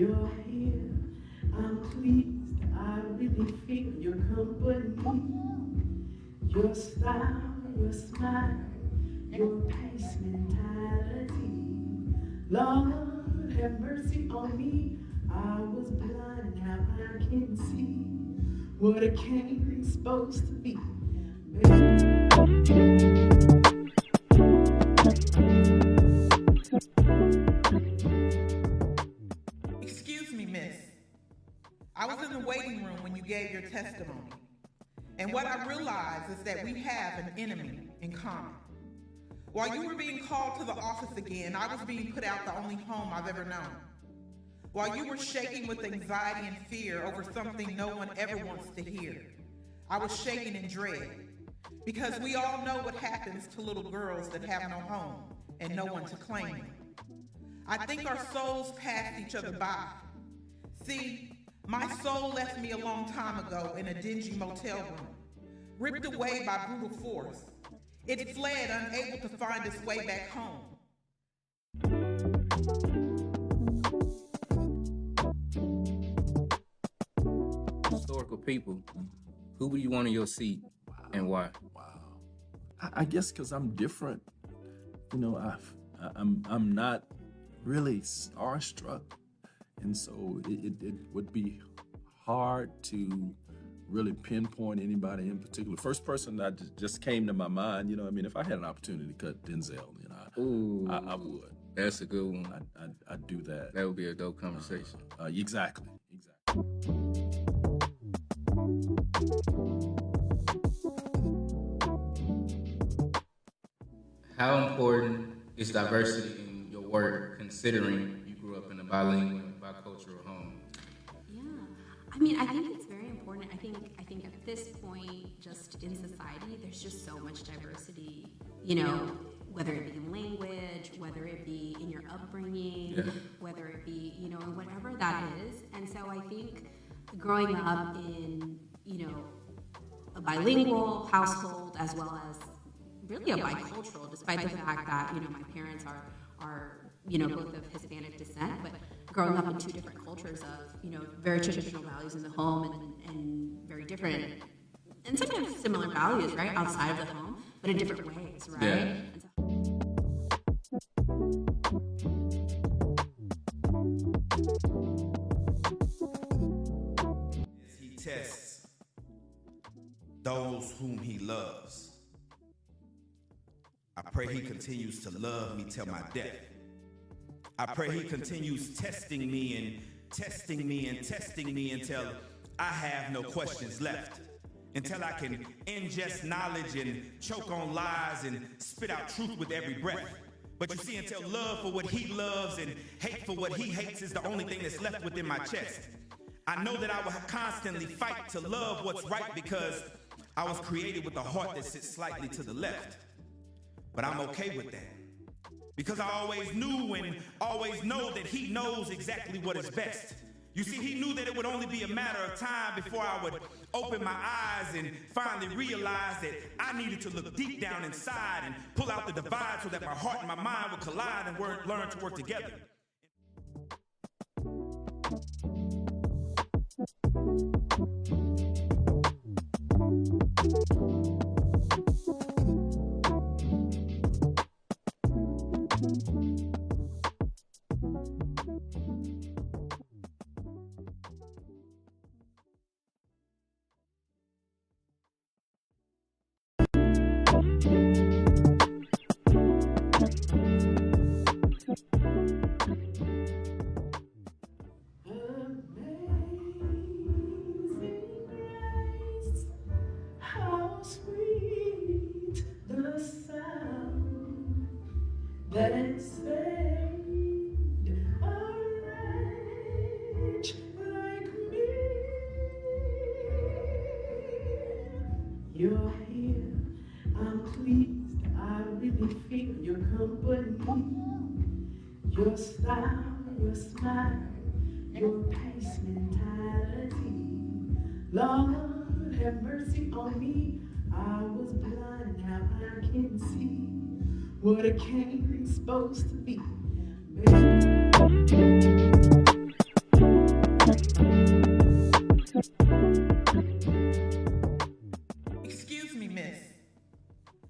You're here, I'm pleased, I really feel your company. Your style, your smile, your pace mentality. Lord, have mercy on me. I was blind, now I can see what a king's supposed to be. Excuse me, miss. I was in the waiting room when you gave your testimony. And what I realized is that we have an enemy in common. While you were being called to the office again, I was being put out the only home I've ever known. While you were shaking with anxiety and fear over something no one ever wants to hear, I was shaking in dread. Because we all know what happens to little girls that have no home and no one to claim them. I think our souls passed each other by. See, my soul left me a long time ago in a dingy motel room, ripped away by brutal force. It fled, unable to find its way back home. Historical people, who would you want in your seat and why? Wow. I guess because I'm different. You know, I'm not really starstruck. And so it would be hard to really pinpoint anybody in particular. First person that just came to my mind, you know, I mean, if I had an opportunity to cut Denzel, you know, I would. That's a good one. I'd do that. That would be a dope conversation. Exactly. How important is diversity in your work, considering you grew up in a bilingual, bicultural home? Yeah, I mean, I think it's very important. I think at this point, just in society, there's just so much diversity. You know, whether it be in language, whether it be in your upbringing, whether it be, you know, whatever that is. And so I think growing up in, you know, a bilingual household as well as really a bicultural, despite the fact that, you know, my parents are you know, both of Hispanic descent, but growing up in two different cultures of, you know, very traditional values in the home and very different, and sometimes similar values, right, outside of the home, but in different ways, right? Yeah. He tests those whom he loves. I pray he continues to love me till my death. I pray he continues testing me and testing me and testing me until I have no questions left. Until I can ingest knowledge and choke on lies and spit out truth with every breath. But you see, until love for what he loves and hate for what he hates is the only thing that's left within my chest. I know that I will constantly fight to love what's right because I was created with a heart that sits slightly to the left. But I'm okay with that. Because I always knew and always know that he knows exactly what is best. You see, he knew that it would only be a matter of time before I would open my eyes and finally realize that I needed to look deep down inside and pull out the divide so that my heart and my mind would collide and learn to work together. That saved a wretch like me. You're here, I'm pleased, I really feel your company. Your style, your smile, your pace mentality. Lord, have mercy on me. I was blind, now I can see what a king's supposed to be.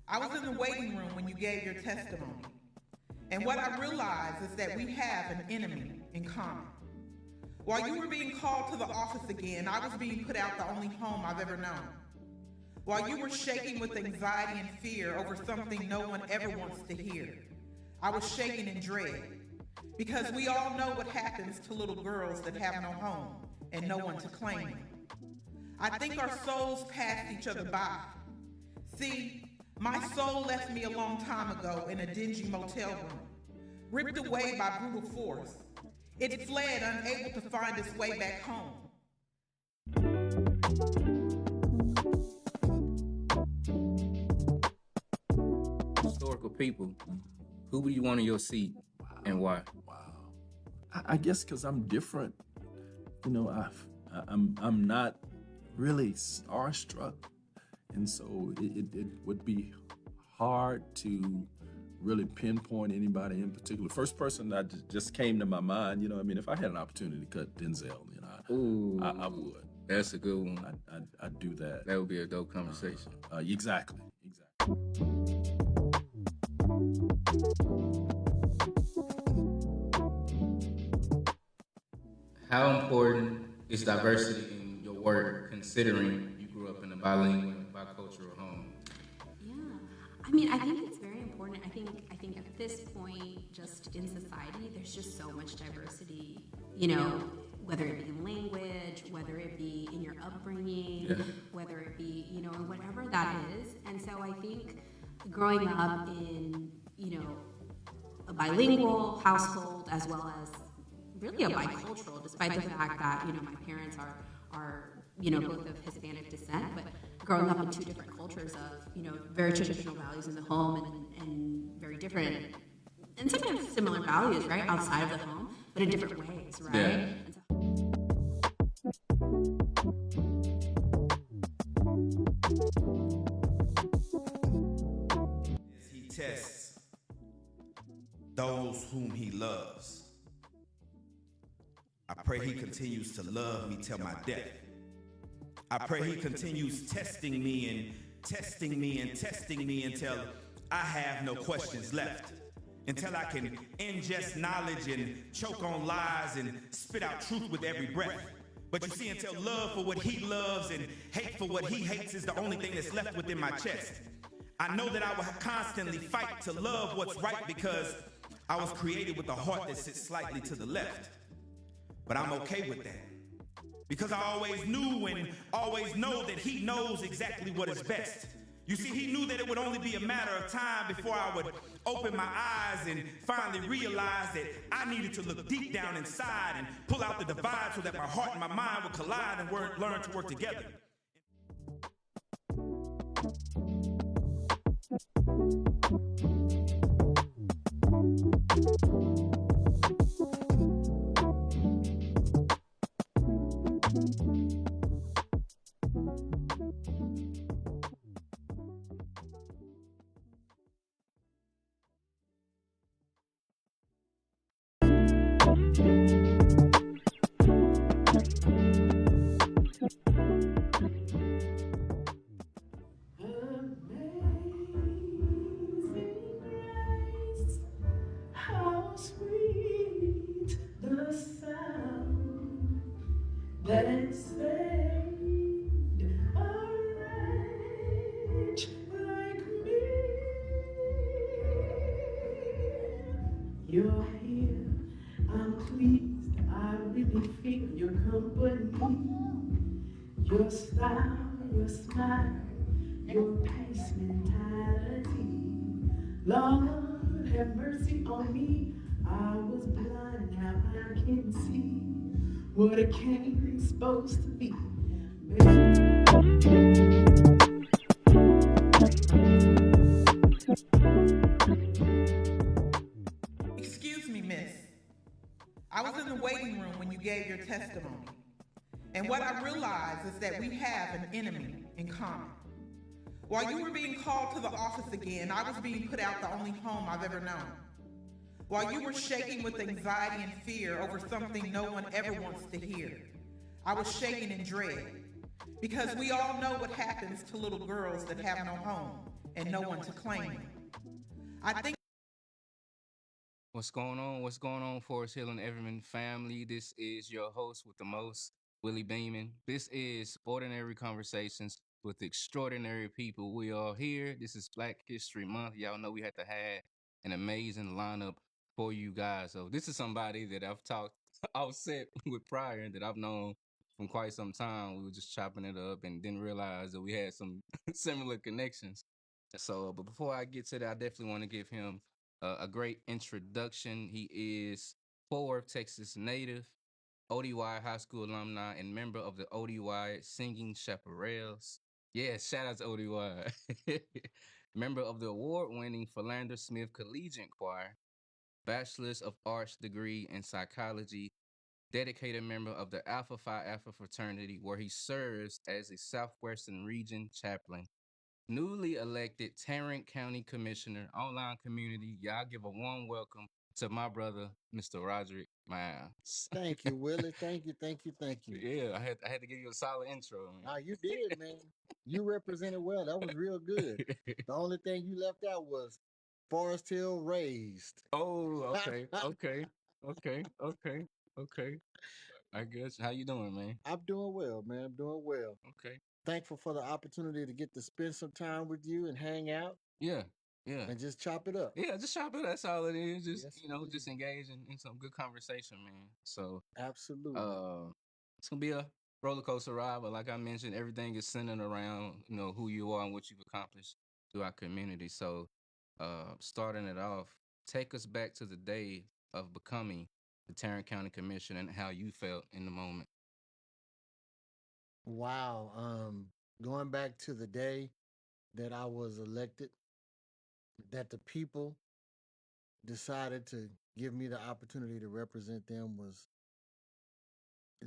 I was in the waiting room when you gave your testimony. And what I realized is that we have an enemy in common. While you were being called to the office again, I was being put out the only home I've ever known. While you were shaking with anxiety and fear over something no one ever wants to hear, I was shaking in dread. Because we all know what happens to little girls that have no home and no one to claim them. I think our souls passed each other by. See, my soul left me a long time ago in a dingy motel room, ripped away by brutal force. It fled, unable to find its way back home. Historical people, who would you want in your seat and why? Wow. I guess because I'm different. You know, I'm not really starstruck. And so it would be hard to really pinpoint anybody in particular. First person that just came to my mind, you know, I mean, if I had an opportunity to cut Denzel, you know, I would. That's a good one. I'd do that. That would be a dope conversation. Exactly. How important is diversity in your work, considering you grew up in a bilingual, bicultural home? Yeah, I mean, I think it's very important. I think at this point, just in society, there's just so much diversity. You know, whether it be in language, whether it be in your upbringing, whether it be, you know, whatever that is. And so I think growing up in, you know, a bilingual household as well as really a bicultural, despite the fact that, you know, my parents are you know, both of Hispanic descent, but growing up in two different cultures of, you know, very traditional values in the home and very different, and sometimes similar values, right, outside of the home, but in different ways, right? Yeah. He tests those whom he loves. I pray he continues to love me till my death. I pray he continues testing me and testing me and testing me until I have no questions left. Until I can ingest knowledge and choke on lies and spit out truth with every breath. But you see, until love for what he loves and hate for what he hates is the only thing that's left within my chest. I know that I will constantly fight to love what's right because I was created with a heart that sits slightly to the left. But I'm okay with that. Because I always knew and always know that he knows exactly what is best. You see, he knew that it would only be a matter of time before I would open my eyes and finally realize that I needed to look deep down inside and pull out the divide so that my heart and my mind would collide and learn to work together. How sweet the sound that saved a wretch like me. You're here, I'm pleased, I really feel your company. Your style, your smile, your pace mentality. Lord, have mercy on me. I was blind, now I can see what a king's supposed to be. Excuse me, miss. I was in the waiting room when you gave your testimony. And what I realized is that we have an enemy in common. While you were being called to the office again, I was being put out the only home I've ever known. While you were shaking with anxiety and fear over something no one ever wants to hear, I was shaking in dread. Because we all know what happens to little girls that have no home and no one to claim them. I think. What's going on? What's going on, Forest Hill and Everman family? This is your host with the most, Willie Beeman. This is Ordinary Conversations with Extraordinary People. We are here. This is Black History Month. Y'all know we had to have an amazing lineup for you guys. So this is somebody that I've talked offset with prior that I've known from quite some time. We were just chopping it up and didn't realize that we had some similar connections. So, but before I get to that, I definitely want to give him a great introduction. He is Fort Worth, Texas native, ODY High School alumni, and member of the ODY Singing Chaparrals. Yeah, shout out to ODY. Member of the award-winning Philander Smith Collegiate Choir, Bachelor's of Arts degree in Psychology, dedicated member of the Alpha Phi Alpha fraternity, where he serves as a Southwestern Region chaplain. Newly elected Tarrant County Commissioner, online community. Y'all give a warm welcome to my brother, Mr. Roderick Miles. Thank you, Willie. Thank you, thank you, thank you. Yeah, I had to give you a solid intro, man. Now you did, man. You represented well. That was real good. The only thing you left out was Forest Hill raised. Oh, okay. I guess. How you doing, man? I'm doing well, man. I'm doing well. Okay. Thankful for the opportunity to get to spend some time with you and hang out Yeah. and just chop it up. Yeah, just shop it. That's all it is. Just Yes, just engage in some good conversation, man. So absolutely. it's gonna be a roller coaster ride, but like I mentioned, everything is centered around who you are and what you've accomplished through our community. So, starting it off, take us back to the day of becoming the Tarrant County Commissioner and how you felt in the moment. Wow. Going back to the day that I was elected, that the people decided to give me the opportunity to represent them was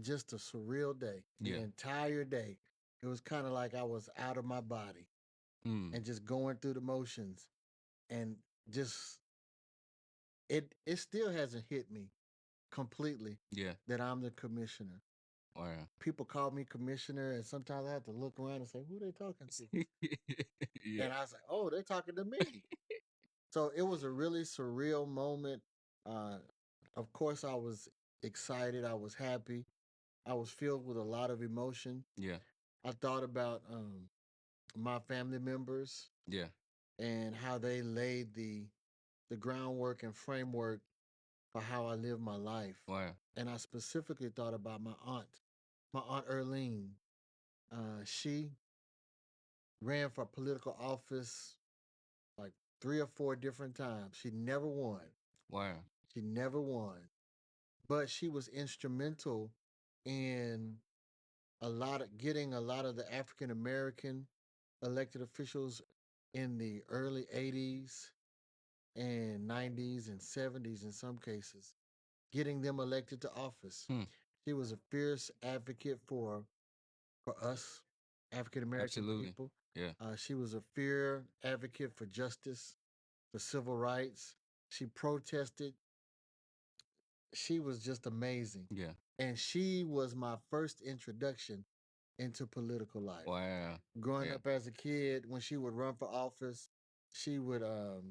just a surreal day. The Yeah. entire day. It was kind of like I was out of my body and just going through the motions and just it still hasn't hit me completely Yeah. that I'm the commissioner. Wow. People call me commissioner and sometimes I have to look around and say, who they talking to? Yeah. And I was like, oh, they're talking to me. So it was a really surreal moment. Of course, I was excited. I was happy. I was filled with a lot of emotion. Yeah. I thought about my family members Yeah. and how they laid the groundwork and framework for how I live my life. Wow. And I specifically thought about my Aunt Erlene. She ran for political office like 3 or 4 different times. She never won. Wow. She never won. But she was instrumental in getting a lot of the African American elected officials in the early 80s and 90s and 70s in some cases, getting them elected to office. She was a fierce advocate for us African American Absolutely. people. Yeah. She was a fierce advocate for justice, for civil rights. She protested. She was just amazing. Yeah. And she was my first introduction into political life. Wow. Growing Yeah. up as a kid, when she would run for office, she would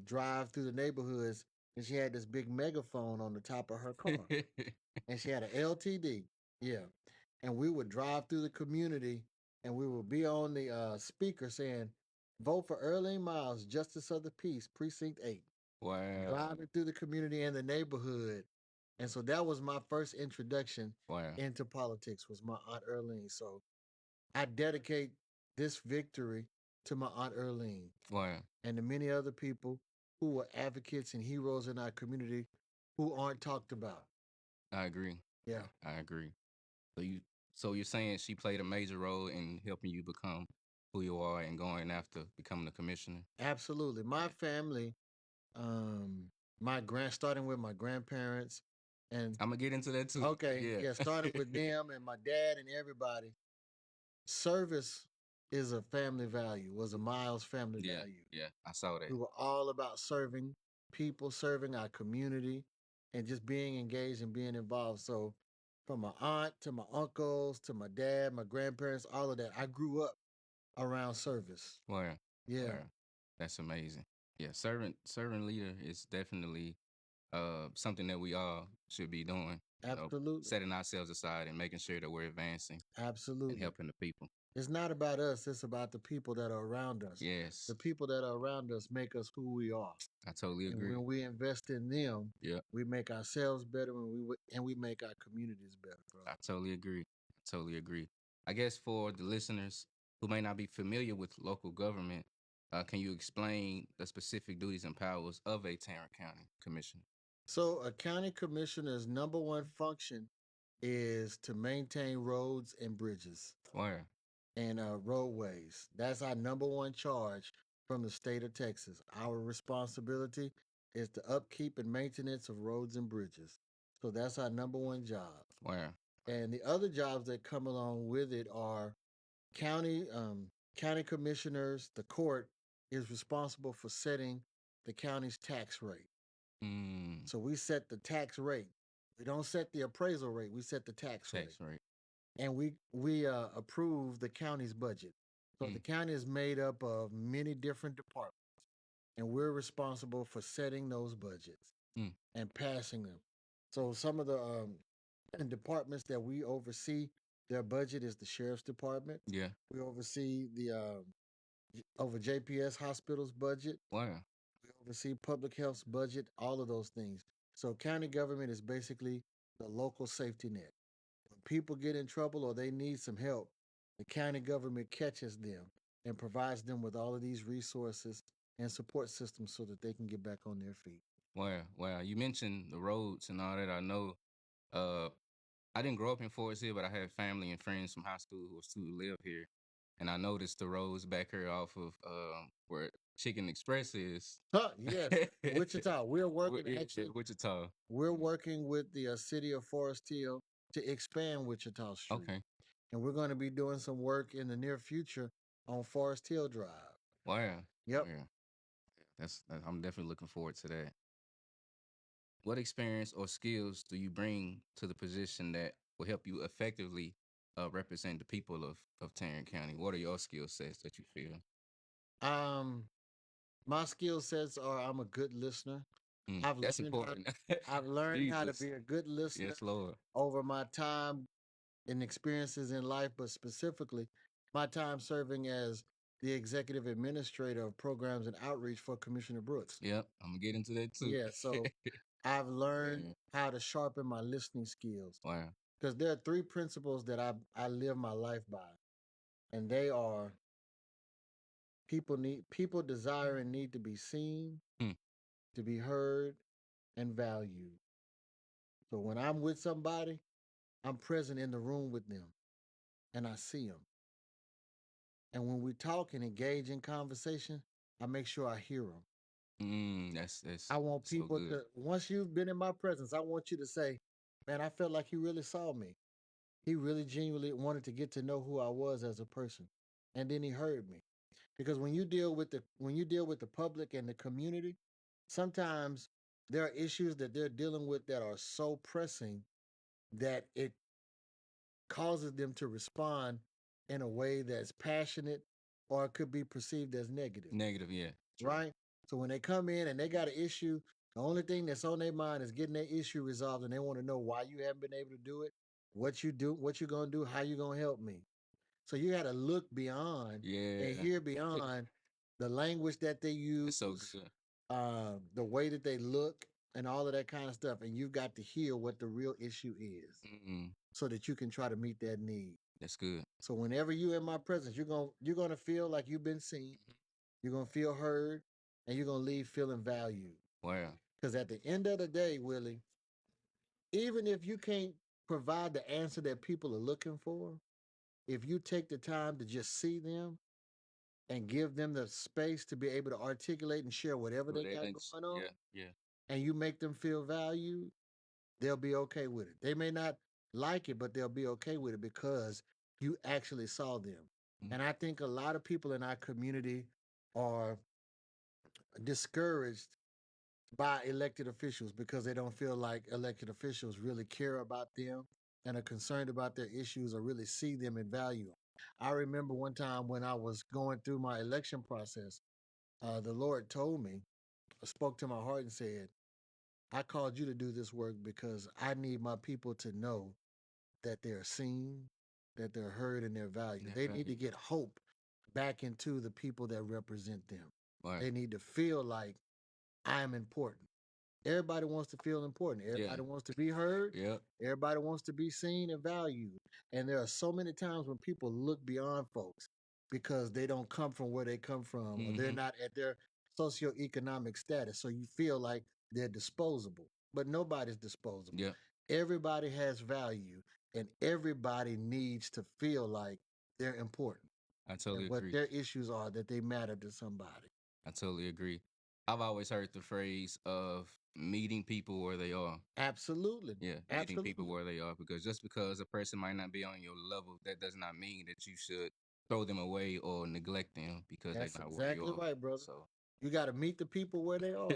drive through the neighborhoods and she had this big megaphone on the top of her car. And she had an LTD. Yeah. And we would drive through the community and we would be on the speaker saying, vote for Erlene Miles, Justice of the Peace, Precinct 8. Wow. Driving through the community and the neighborhood. And so that was my first introduction Wow. into politics, was my Aunt Erlene. So I dedicate this victory to my Aunt Erlene. Wow. And the many other people who were advocates and heroes in our community who aren't talked about. I agree. Yeah. I agree. So you're saying she played a major role in helping you become who you are and going after becoming a commissioner? Absolutely. My family, starting with my grandparents and I'm gonna get into that too. okay, yeah, starting with them and my dad and everybody. Service is a family value, was a Miles family value. Yeah, I saw that. We were all about serving people, serving our community, and just being engaged and being involved. So from my aunt to my uncles to my dad, my grandparents, all of that, I grew up around service. Wow. Yeah. Wow. That's amazing. Yeah, servant leader is definitely something that we all should be doing. Absolutely. Setting ourselves aside and making sure that we're advancing and Absolutely. helping the people. It's not about us, it's about the people that are around us. Yes, The people that are around us make us who we are. I totally And agree. when we invest in them, Yeah, we make ourselves better and we make our communities better, bro. I totally agree. I totally agree. I guess for the listeners who may not be familiar with local government, can you explain the specific duties and powers of a Tarrant County Commissioner? So a county commissioner's number one function is to maintain roads and bridges Where? and roadways. That's our number one charge from the state of Texas. Our responsibility is the upkeep and maintenance of roads and bridges. So that's our number one job. Where? And the other jobs that come along with it are county county commissioners. The court is responsible for setting the county's tax rate. Mm, So we set the tax rate. We don't set the appraisal rate. We set the tax rate, tax rate. and we approve the county's budget. So the Mm, county is made up of many different departments, and we're responsible for setting those budgets mm, and passing them. So some of the departments that we oversee, their budget is the sheriff's department. yeah. We oversee the over JPS Hospital's budget. Where? We oversee public health's budget, all of those things. So county government is basically the local safety net. When people get in trouble or they need some help, the county government catches them and provides them with all of these resources and support systems so that they can get back on their feet. Where? Well, you mentioned the roads and all that. I know. Uh, I didn't grow up in Forest Hill, but I had family and friends from high school who live here, and I noticed the roads back here off of where Chicken Express is. Huh, yes, Wichita. We're working Yeah, actually. Wichita. We're working with the city of Forest Hill to expand Wichita Street, Okay. and we're going to be doing some work in the near future on Forest Hill Drive. Wow. Yep. Yeah. I'm definitely looking forward to that. What experience or skills do you bring to the position that will help you effectively represent the people of Tarrant County? What are your skill sets that you feel? Um, my skill sets are I'm a good listener. I've That's learned how important. I've learned how to Jesus. be a good listener Yes, Lord. over my time and experiences in life, but specifically my time serving as the executive administrator of programs and outreach for Commissioner Brooks. Yep. I'm gonna get into that too. Yeah, so I've learned Yeah. how to sharpen my listening skills Wow. because there are three principles that I live my life by, and they are people desire and need to be seen, Hmm. to be heard, and valued. So when I'm with somebody, I'm present in the room with them, and I see them. And when we talk and engage in conversation, I make sure I hear them. That's I want so people good. to, once you've been in my presence, I want you to say, man, I felt like he really saw me. He really genuinely wanted to get to know who I was as a person. And then he heard me. Because when you deal with the public and the community, sometimes there are issues that they're dealing with that are so pressing that it causes them to respond in a way that's passionate or it could be perceived as negative, Negative, yeah. True. right? So when they come in and they got an issue, the only thing that's on their mind is getting their issue resolved, and they want to know why you haven't been able to do it, what you do, what you're gonna do, how you gonna help me. So you got to look beyond and Yeah. hear beyond the language that they It's so use, good. the way that they look, and all of that kind of stuff. And you've got to hear what the real issue is, Mm, so that you can try to meet that need. that's good. So whenever you in my presence, you're gonna feel like you've been seen. You're gonna feel heard, and you're gonna leave feeling valued. Wow. Because at the end of the day, Willie, even if you can't provide the answer that people are looking for, if you take the time to just see them and give them the space to be able to articulate and share whatever Well, they got going on, yeah, yeah. and you make them feel valued, they'll be okay with it. They may not like it, but they'll be okay with it because you actually saw them. Mm, And I think a lot of people in our community are discouraged by elected officials because they don't feel like elected officials really care about them and are concerned about their issues or really see them and value them. I remember one time when I was going through my election process, The Lord told me, spoke to my heart and said, I called you to do this work because I need my people to know that they're seen, that they're heard, and they're valued. They need to get hope back into the people that represent them. Right. They need to feel like I am important. Everybody wants to feel important. Everybody wants to be heard. Yep. Everybody wants to be seen and valued. And there are so many times when people look beyond folks because they don't come from where they come from or they're not at their socioeconomic status. So you feel like they're disposable. But nobody's disposable. Yep. Everybody has value and everybody needs to feel like they're important. I totally And what agree. their issues are, that they matter to somebody. I totally agree. I've always heard the phrase of meeting people where they are. Absolutely. Yeah, meeting people where they are, because just because a person might not be on your level, that does not mean that you should throw them away or neglect them because That's they're not where you exactly are. right, brother. So You got to meet the people where they are.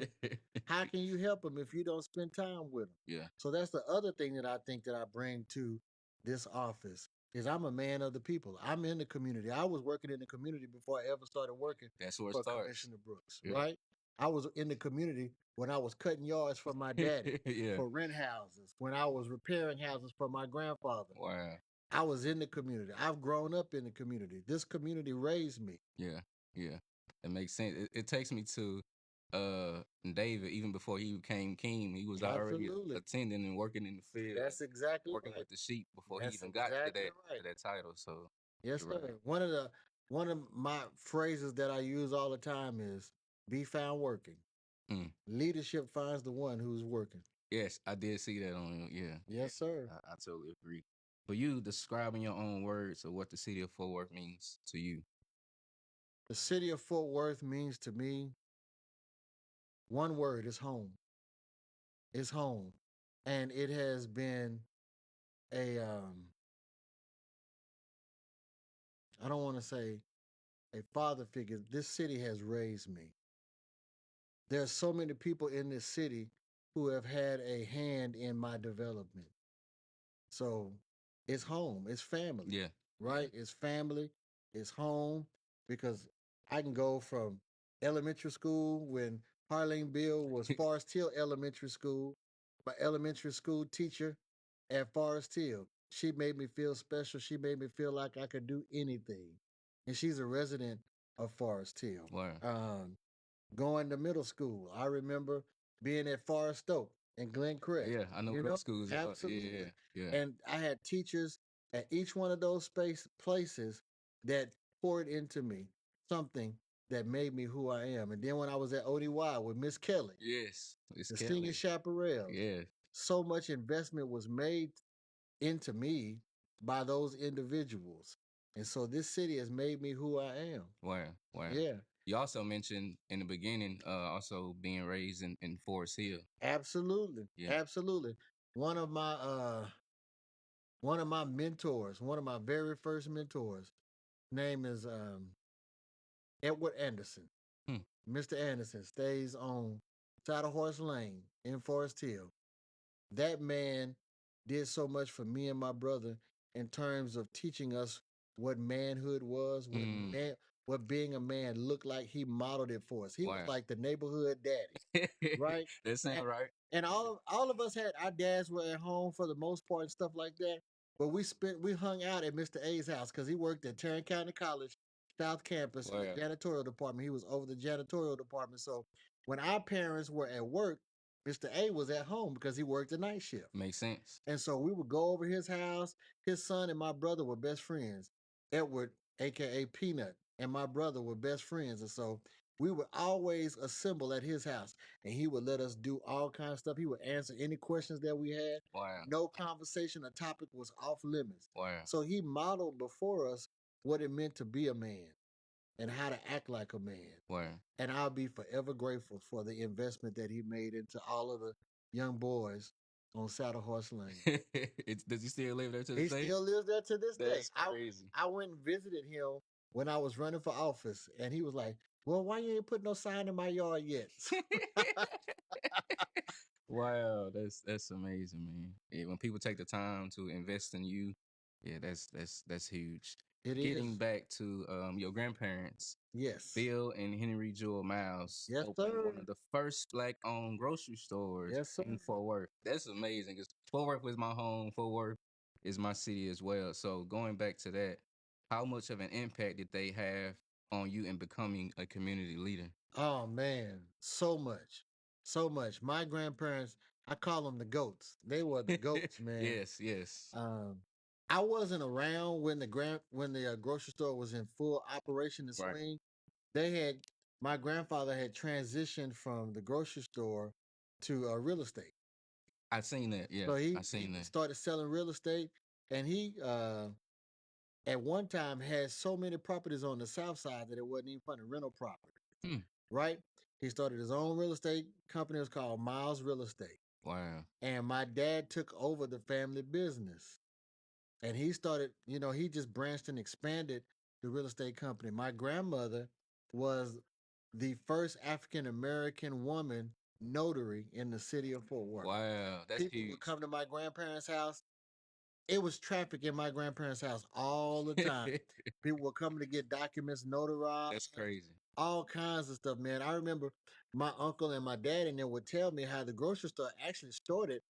How can you help them if you don't spend time with them? yeah, So that's the other thing that I think that I bring to this office is I'm a man of the people. I'm in the community. I was working in the community before I ever started working that's where it for starts. Commissioner Brooks, Yeah. right? I was in the community when I was cutting yards for my daddy, Yeah. for rent houses, when I was repairing houses for my grandfather. Wow. I was in the community. I've grown up in the community. This community raised me. Yeah. Yeah. It makes sense. It takes me to David. Even before he became king, he was already Absolutely. attending and working in the field, That's exactly working right. with the sheep before he That's even got to exactly that right. to that title. So Yes, you're right. sir. One of my phrases that I use all the time is "be found working." Mm. Leadership finds the one who's working. Yes, I did see that on. Yeah. Yes, sir. I totally agree. For you, describing your own words of what the city of Fort Worth means to you. The city of Fort Worth means to me one word: is home. It's home, and it has been a I don't want to say a father figure. This city has raised me. There's so many people in this city who have had a hand in my development. So it's home, it's family, Yeah. right? It's family, it's home, because I can go from elementary school when Harlene Bill was Forest Hill Elementary School, my elementary school teacher at Forest Hill. She made me feel special. She made me feel like I could do anything. And she's a resident of Forest Hill. Wow. Going to middle school, I remember being at Forest Oak and Glen Crest. Yeah, I know You middle know, schools. absolutely. Yeah. And I had teachers at each one of those places that poured into me something that made me who I am. And then when I was at ODY with Miss Kelly, Yes, it's the singing Kelly. chaparrals, Yeah. so much investment was made into me by those individuals. And so this city has made me who I am. Wow. Wow. Yeah. You also mentioned in the beginning, also being raised in Forest Hill. Absolutely. Yeah. Absolutely. One of my one of my mentors, one of my very first mentors, name is Edward Anderson. Hmm. Mr. Anderson stays on Saddle Horse Lane in Forest Hill. That man did so much for me and my brother in terms of teaching us what manhood was, what being a man looked like. He modeled it for us. He was Wow. like the neighborhood daddy, right? That sound And, right. and all of us had our dads were at home for the most part and stuff like that. But we hung out at Mr. A's house because he worked at Tarrant County College South Campus in the Wow. janitorial department. He was over the janitorial department. So when our parents were at work, Mr. A was at home because he worked the night shift. Makes sense. And so we would go over his house. His son and my brother were best friends. Edward, aka Peanut, and my brother were best friends. And so we would always assemble at his house. And he would let us do all kinds of stuff. He would answer any questions that we had. Wow. No conversation or topic was off limits. Wow. So he modeled before us what it meant to be a man and how to act like a man. Wow. And I'll be forever grateful for the investment that he made into all of the young boys on Saddle Horse Lane. Does he still live there to He this day? still lives there to this day. That's crazy. I went and visited him when I was running for office, and he was like, "Well, why you ain't put no sign in my yard yet?" Wow, that's amazing, man. Yeah, when people take the time to invest in you, yeah, that's huge. It getting is. back to your grandparents, Yes. Bill and Henry Jewel Miles Yes, opened one sir. of the first black-owned grocery stores Yes, sir. in Fort Worth. That's amazing because Fort Worth was my home. Fort Worth is my city as well. So going back to that, how much of an impact did they have on you in becoming a community leader? Oh man, so much. So much. My grandparents, I call them the goats. They were the goats, man. Yes, yes. Um, I wasn't around when the grocery store was in full operation and Right. swing. They had My grandfather had transitioned from the grocery store to real estate. I seen that. Yeah, So I he seen that. started selling real estate, and he at one time had so many properties on the south side that it wasn't even funny rental property. Hmm. Right? He started his own real estate company. It was called Miles Real Estate, Wow. and my dad took over the family business. And he started, he just branched and expanded the real estate company. My grandmother was the first African American woman notary in the city of Fort Worth. Wow, that's People would huge. come to my grandparents' house. It was traffic in my grandparents' house all the time. People were coming to get documents notarized, That's crazy. all kinds of stuff, man. I remember my uncle and my dad and them would tell me how the grocery store actually started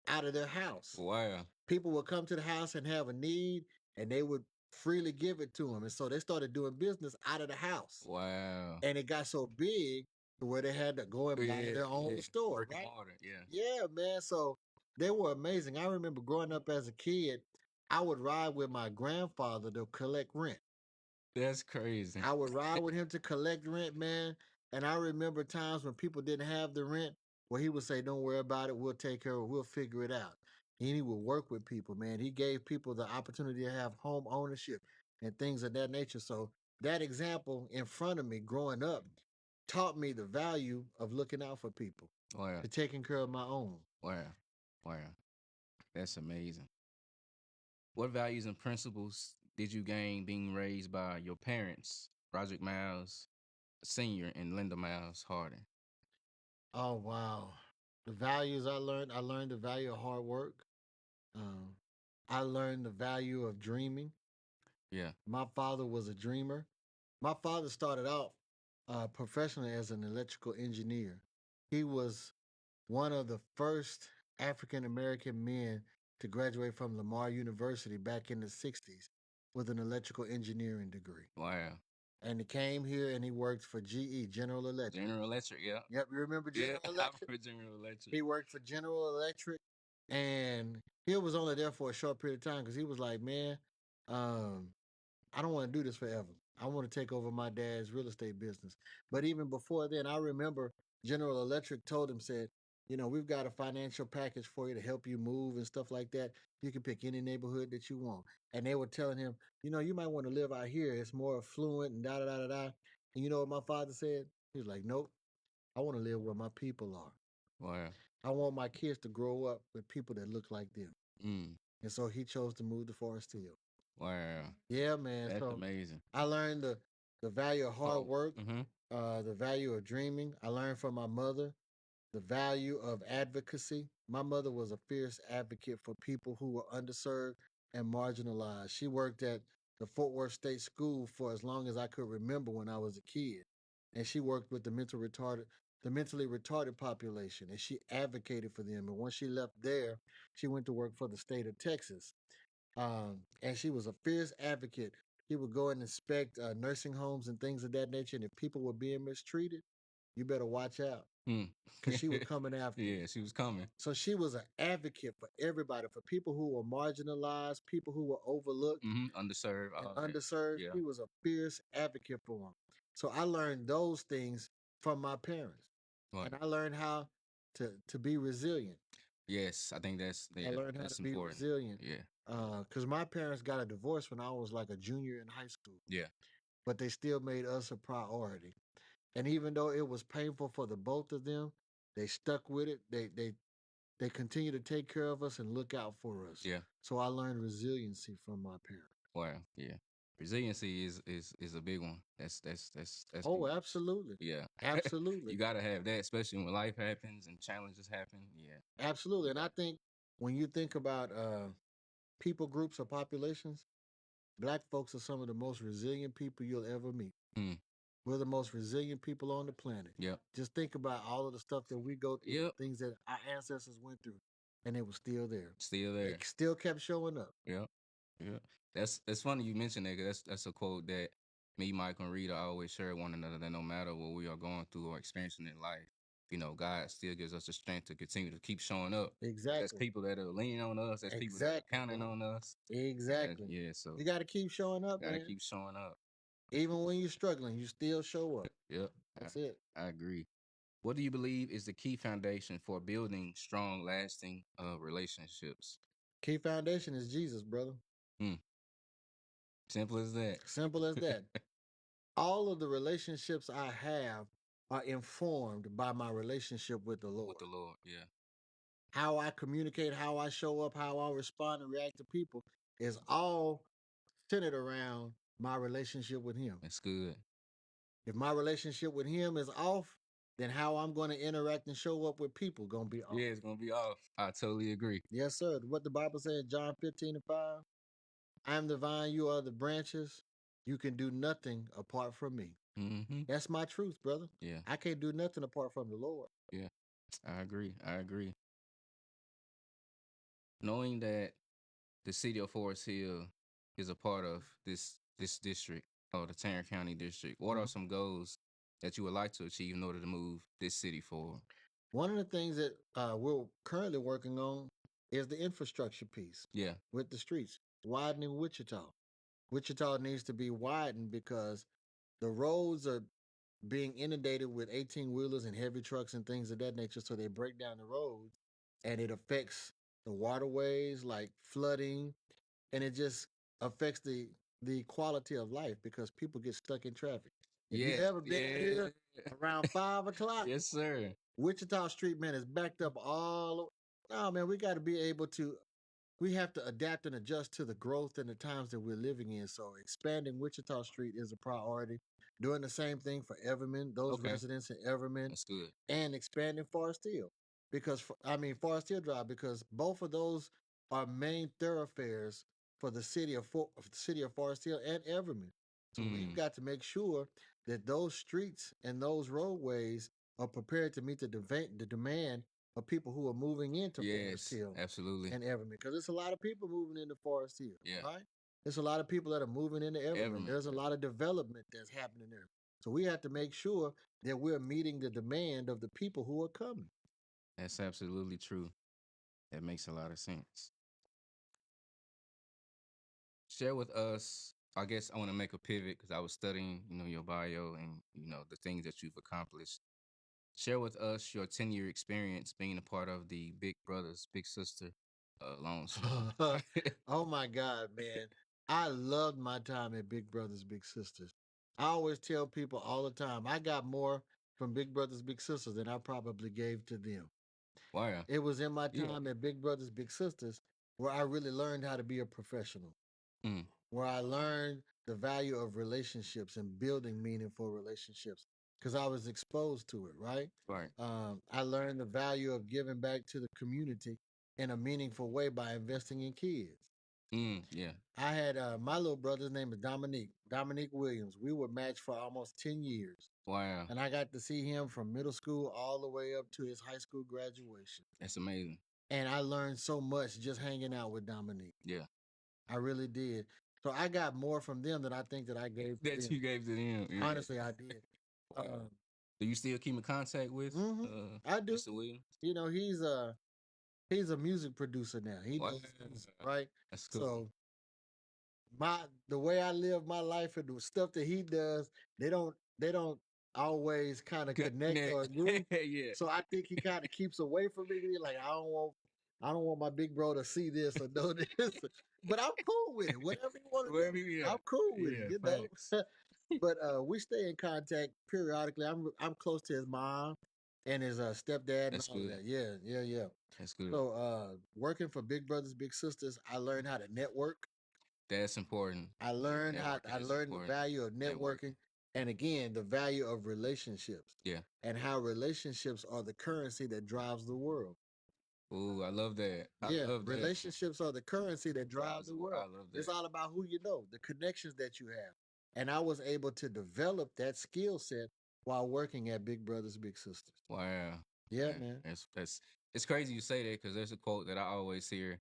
out of their house. Wow. People would come to the house and have a need, and they would freely give it to them. And so they started doing business out of the house. Wow. And it got so big to where they had to go and buy Yeah, their own yeah. store, Brick and right? mortar. Yeah. Yeah, man. So they were amazing. I remember growing up as a kid, I would ride with my grandfather to collect rent. That's crazy. I would ride with him to collect rent, man. And I remember times when people didn't have the rent where he would say, "Don't worry about it. We'll take care of it. We'll figure it out." And he would work with people, man. He gave people the opportunity to have home ownership and things of that nature. So that example in front of me growing up taught me the value of looking out for people, Wow. to taking care of my own. Wow. Wow. That's amazing. What values and principles did you gain being raised by your parents, Roderick Miles Sr. and Linda Miles Harding? Oh wow. The values I learned the value of hard work. Um, I learned the value of dreaming. Yeah. My father was a dreamer. My father started out professionally as an electrical engineer. He was one of the first African American men to graduate from Lamar University back in the 60s with an electrical engineering degree. Wow. And he came here and he worked for GE, General Electric. General Electric. Yeah. Yep, you remember Yeah. General I Electric? remember General Electric. He worked for General Electric, and he was only there for a short period of time because he was like, man, um, I don't want to do this forever. I want to take over my dad's real estate business. But even before then, I remember General Electric told him, said, we've got a financial package for you to help you move and stuff like that. You can pick any neighborhood that you want. And they were telling him, you might want to live out here. It's more affluent and da da da da da. And you know what my father said? He was like, nope, I want to live where my people are. Wow. I want my kids to grow up with people that look like them. Mm. And so he chose to move to Forest Hill. Wow. Yeah, man. That's So amazing. I learned the value of hard Oh. work, Mm-hmm. the value of dreaming. I learned from my mother the value of advocacy. My mother was a fierce advocate for people who were underserved and marginalized. She worked at the Fort Worth State School for as long as I could remember when I was a kid. And she worked with the mentally retarded population, and she advocated for them. And once she left there, she went to work for the state of Texas. And she was a fierce advocate. He would go and inspect nursing homes and things of that nature. And if people were being mistreated, you better watch out Mm. because she was coming after you. Yeah, she was coming. So she was an advocate for everybody, for people who were marginalized, people who were overlooked Mm-hmm. Underserved. and All that. underserved. Yeah. She was a fierce advocate for them. So I learned those things from my parents, Right. and I learned how to be resilient. Yes, I think I learned how that's to be important. resilient Yeah. because my parents got a divorce when I was like a junior in high school, Yeah. but they still made us a priority. And even though it was painful for the both of them, they stuck with it. They continue to take care of us and look out for us. Yeah. So I learned resiliency from my parents. Wow. Yeah. Resiliency is a big one. That's Oh, huge. absolutely. Yeah. Absolutely. You gotta have that, especially when life happens and challenges happen. Yeah. Absolutely. And I think when you think about people groups or populations, Black folks are some of the most resilient people you'll ever meet. Mm. We're the most resilient people on the planet. Yep. Just think about all of the stuff that we go through, Yep. things that our ancestors went through, and they were still there. Still They there. still kept showing up. Yep. Yep. That's funny you mentioned that, 'cause that's a quote that me, Mike, and Rita always share with one another, that no matter what we are going through or experiencing in life, God still gives us the strength to continue to keep showing up. There's Exactly. people that are leaning on us. There's people that are Exactly, counting bro. on us. Exactly. Yeah. So You got to keep showing up, gotta man. keep showing up. Even when you're struggling, you still show up. Yep. That's it. I agree. What do you believe is the key foundation for building strong, lasting relationships? Key foundation is Jesus, brother. Hmm. Simple as that. Simple as that. All of the relationships I have are informed by my relationship with the Lord. With the Lord. Yeah. How I communicate, how I show up, how I respond and react to people is all centered around my relationship with Him. That's good. If my relationship with Him is off, then how I'm going to interact and show up with people going to be off. Yeah, it's gonna be off. I totally agree. Yes, sir. What the Bible says in John 15:5. I am the vine, you are the branches. You can do nothing apart from me. Mm-hmm. That's my truth, brother. Yeah. I can't do nothing apart from the Lord. Yeah. I agree. Knowing that the city of Forest Hill is a part of this district, or the Tarrant County District, what are Mhm. some goals that you would like to achieve in order to move this city forward? One of the things that we're currently working on is the infrastructure piece Yeah. with the streets, widening Wichita. Wichita needs to be widened because the roads are being inundated with 18 wheelers and heavy trucks and things of that nature. So they break down the roads and it affects the waterways, like flooding, and it just affects the quality of life because people get stuck in traffic. If you Yeah. ever been Yeah. here around 5 o'clock, Yes, sir. Wichita Street, man, is backed up all. No, man, we got to be able to. We have to adapt and adjust to the growth and the times that we're living in. So expanding Wichita Street is a priority. Doing the same thing for Everman, those Okay. residents in Everman, That's good. and expanding Forest Hill. Because Forest Hill Drive, because both of those are main thoroughfares for the city of Forest Hill and Everman. So we've Mm. got to make sure that those streets and those roadways are prepared to meet the demand of people who are moving into Forest Yes, Hill absolutely. and Everman. Because there's a lot of people moving into Forest Hill, Yeah. right? There's a lot of people that are moving into Everman. Everman. There's a lot of development that's happening there. So we have to make sure that we're meeting the demand of the people who are coming. That's absolutely true. That makes a lot of sense. Share with us. I guess I want to make a pivot because I was studying, your bio and the things that you've accomplished. Share with us your 10-year experience being a part of the Big Brothers Big Sister loan squad. Oh my God, man. I loved my time at Big Brothers Big Sisters. I always tell people all the time, I got more from Big Brothers Big Sisters than I probably gave to them. Wow. It was in my Yeah. time at Big Brothers Big Sisters where I really learned how to be a professional, Mm. where I learned the value of relationships and building meaningful relationships because I was exposed to it, right? Right. I learned the value of giving back to the community in a meaningful way by investing in kids. Yeah. I had my little brother's name is Dominique Williams. We were matched for almost 10 years. Wow. And I got to see him from middle school all the way up to his high school graduation. That's amazing. And I learned so much just hanging out with Dominique. Yeah. I really did. So I got more from them than I think that I gave to That them. you gave to them. Yeah. Honestly, I did. Wow. Do you still keep in contact with I do. Mr. Williams? You know, he's a music producer now. He Wow. does music, right? That's cool. So the way I live my life and the stuff that he does, they don't always kind of connect or agree. Yeah. So I think he kind of keeps away from me. Like I don't want my big bro to see this or know this. But I'm cool with it. Whatever you want to Wherever do, you I'm at. cool with it, Yeah, you know. facts. But we stay in contact periodically. I'm close to his mom and his stepdad and That's all of good. that. Yeah, yeah, yeah. That's good. So working for Big Brothers Big Sisters, I learned how to network. That's important. I learned Networking is the important. value of Networking. networking and again the value of relationships Yeah. and how relationships are the currency that drives the world. Ooh, I love that. I Yeah, love that. relationships are the currency that drives the I world. love It's that. all about who you know, the connections that you have. And I was able to develop that skill set while working at Big Brothers Big Sisters. Wow. Yeah, Man, man. that's it's crazy you say that because there's a quote that I always hear.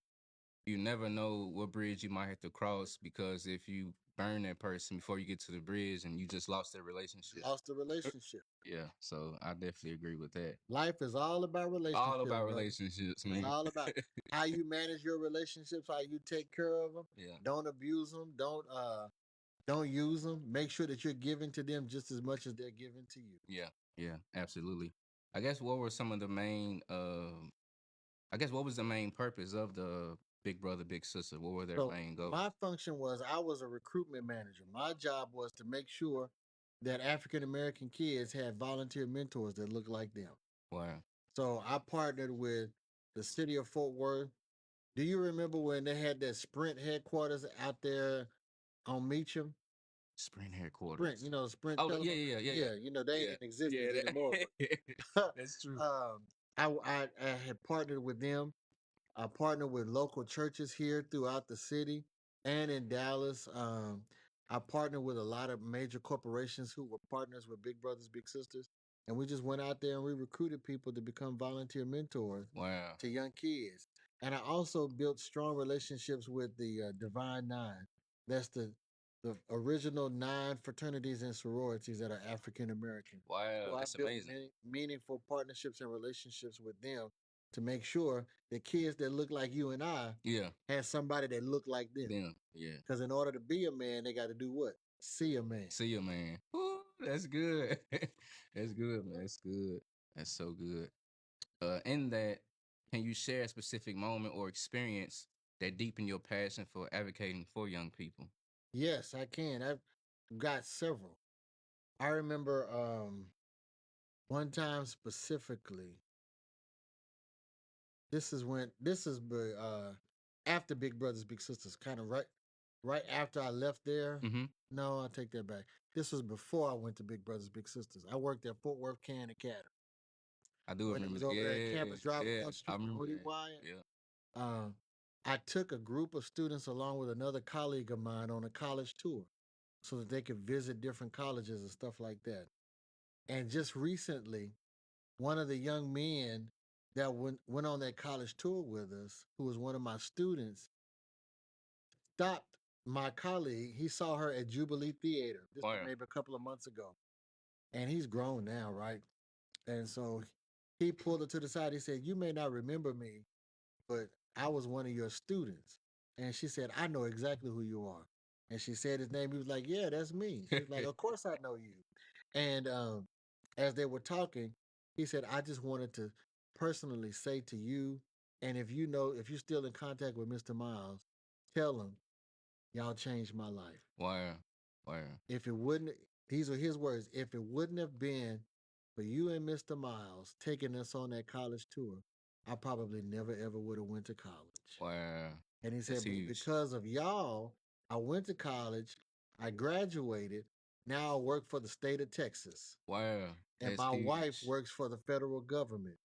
You never know what bridge you might have to cross because if you burn that person before you get to the bridge and you just lost their relationship. Lost the relationship. Yeah, so I definitely agree with that. Life is all about All relationships, about brother. relationships, It's man. all about how you manage your relationships, how you take care of them. Yeah, Don't abuse them. Don't use them. Make sure that you're giving to them just as much as they're giving to you. yeah, yeah, absolutely. I guess what were some of the main I guess what was the main purpose of the Big Brother Big Sister? What were their So main goals? my function was I was a recruitment manager. My job was to make sure that African American kids had volunteer mentors that looked like them. Wow. So I partnered with the city of Fort Worth. Do you remember when they had that Sprint headquarters out there on Meacham? Sprint Sprint, headquarters. Sprint Oh yeah, telephone. yeah, yeah, yeah, Yeah, they ain't yeah, in existence yeah. anymore. But That's true. I had partnered with them. I partner with local churches here throughout the city and in Dallas. I partner with a lot of major corporations who were partners with Big Brothers Big Sisters, and we just went out there and we recruited people to become volunteer mentors Wow. to young kids. And I also built strong relationships with the Divine Nine. That's the original 9 fraternities and sororities that are African American. Wow, So I that's built amazing. many meaningful partnerships and relationships with them to make sure the kids that look like you and I Yeah, had somebody that looked like them. them. Yeah. Because in order to be a man, they got to do what? See a man. See you, man. Ooh, that's good. That's good, man. That's good. That's so good. In that, can you share a specific moment or experience that deepened your passion for advocating for young people? Yes, I can. I've got several. I remember one time specifically. This is after Big Brothers Big Sisters, kind of right after I left there. Mm-hmm. No, I take that back. This was before I went to Big Brothers Big Sisters. I worked at Fort Worth Can Academy. I do When it remember. was over there at Yeah, campus drive yeah. across the I street from remember Moody that. Wyatt. Yeah. Uh, I took a group of students along with another colleague of mine on a college tour so that they could visit different colleges and stuff like that. And just recently, one of the young men that went on that college tour with us, who was one of my students, stopped my colleague. He saw her at Jubilee Theater. This was Wow. maybe a couple of months ago. And he's grown now, right? And so he pulled her to the side. He said, "You may not remember me, but I was one of your students." And she said, "I know exactly who you are." And she said his name. He was like, "Yeah, that's me." She was like, "Of course I know you." And as they were talking, he said, "I just wanted to personally say to you, and if you're still in contact with Mr. Miles, tell him y'all changed my life. Wow. Wow. If it wouldn't, these are his words, if it wouldn't have been for you and Mr. Miles taking us on that college tour, I probably never ever would have went to college." Wow. And he That's said, "But huge. because of y'all, I went to college, I graduated, now I work for the state of Texas. Wow. And That's my wife huge. works for the federal government.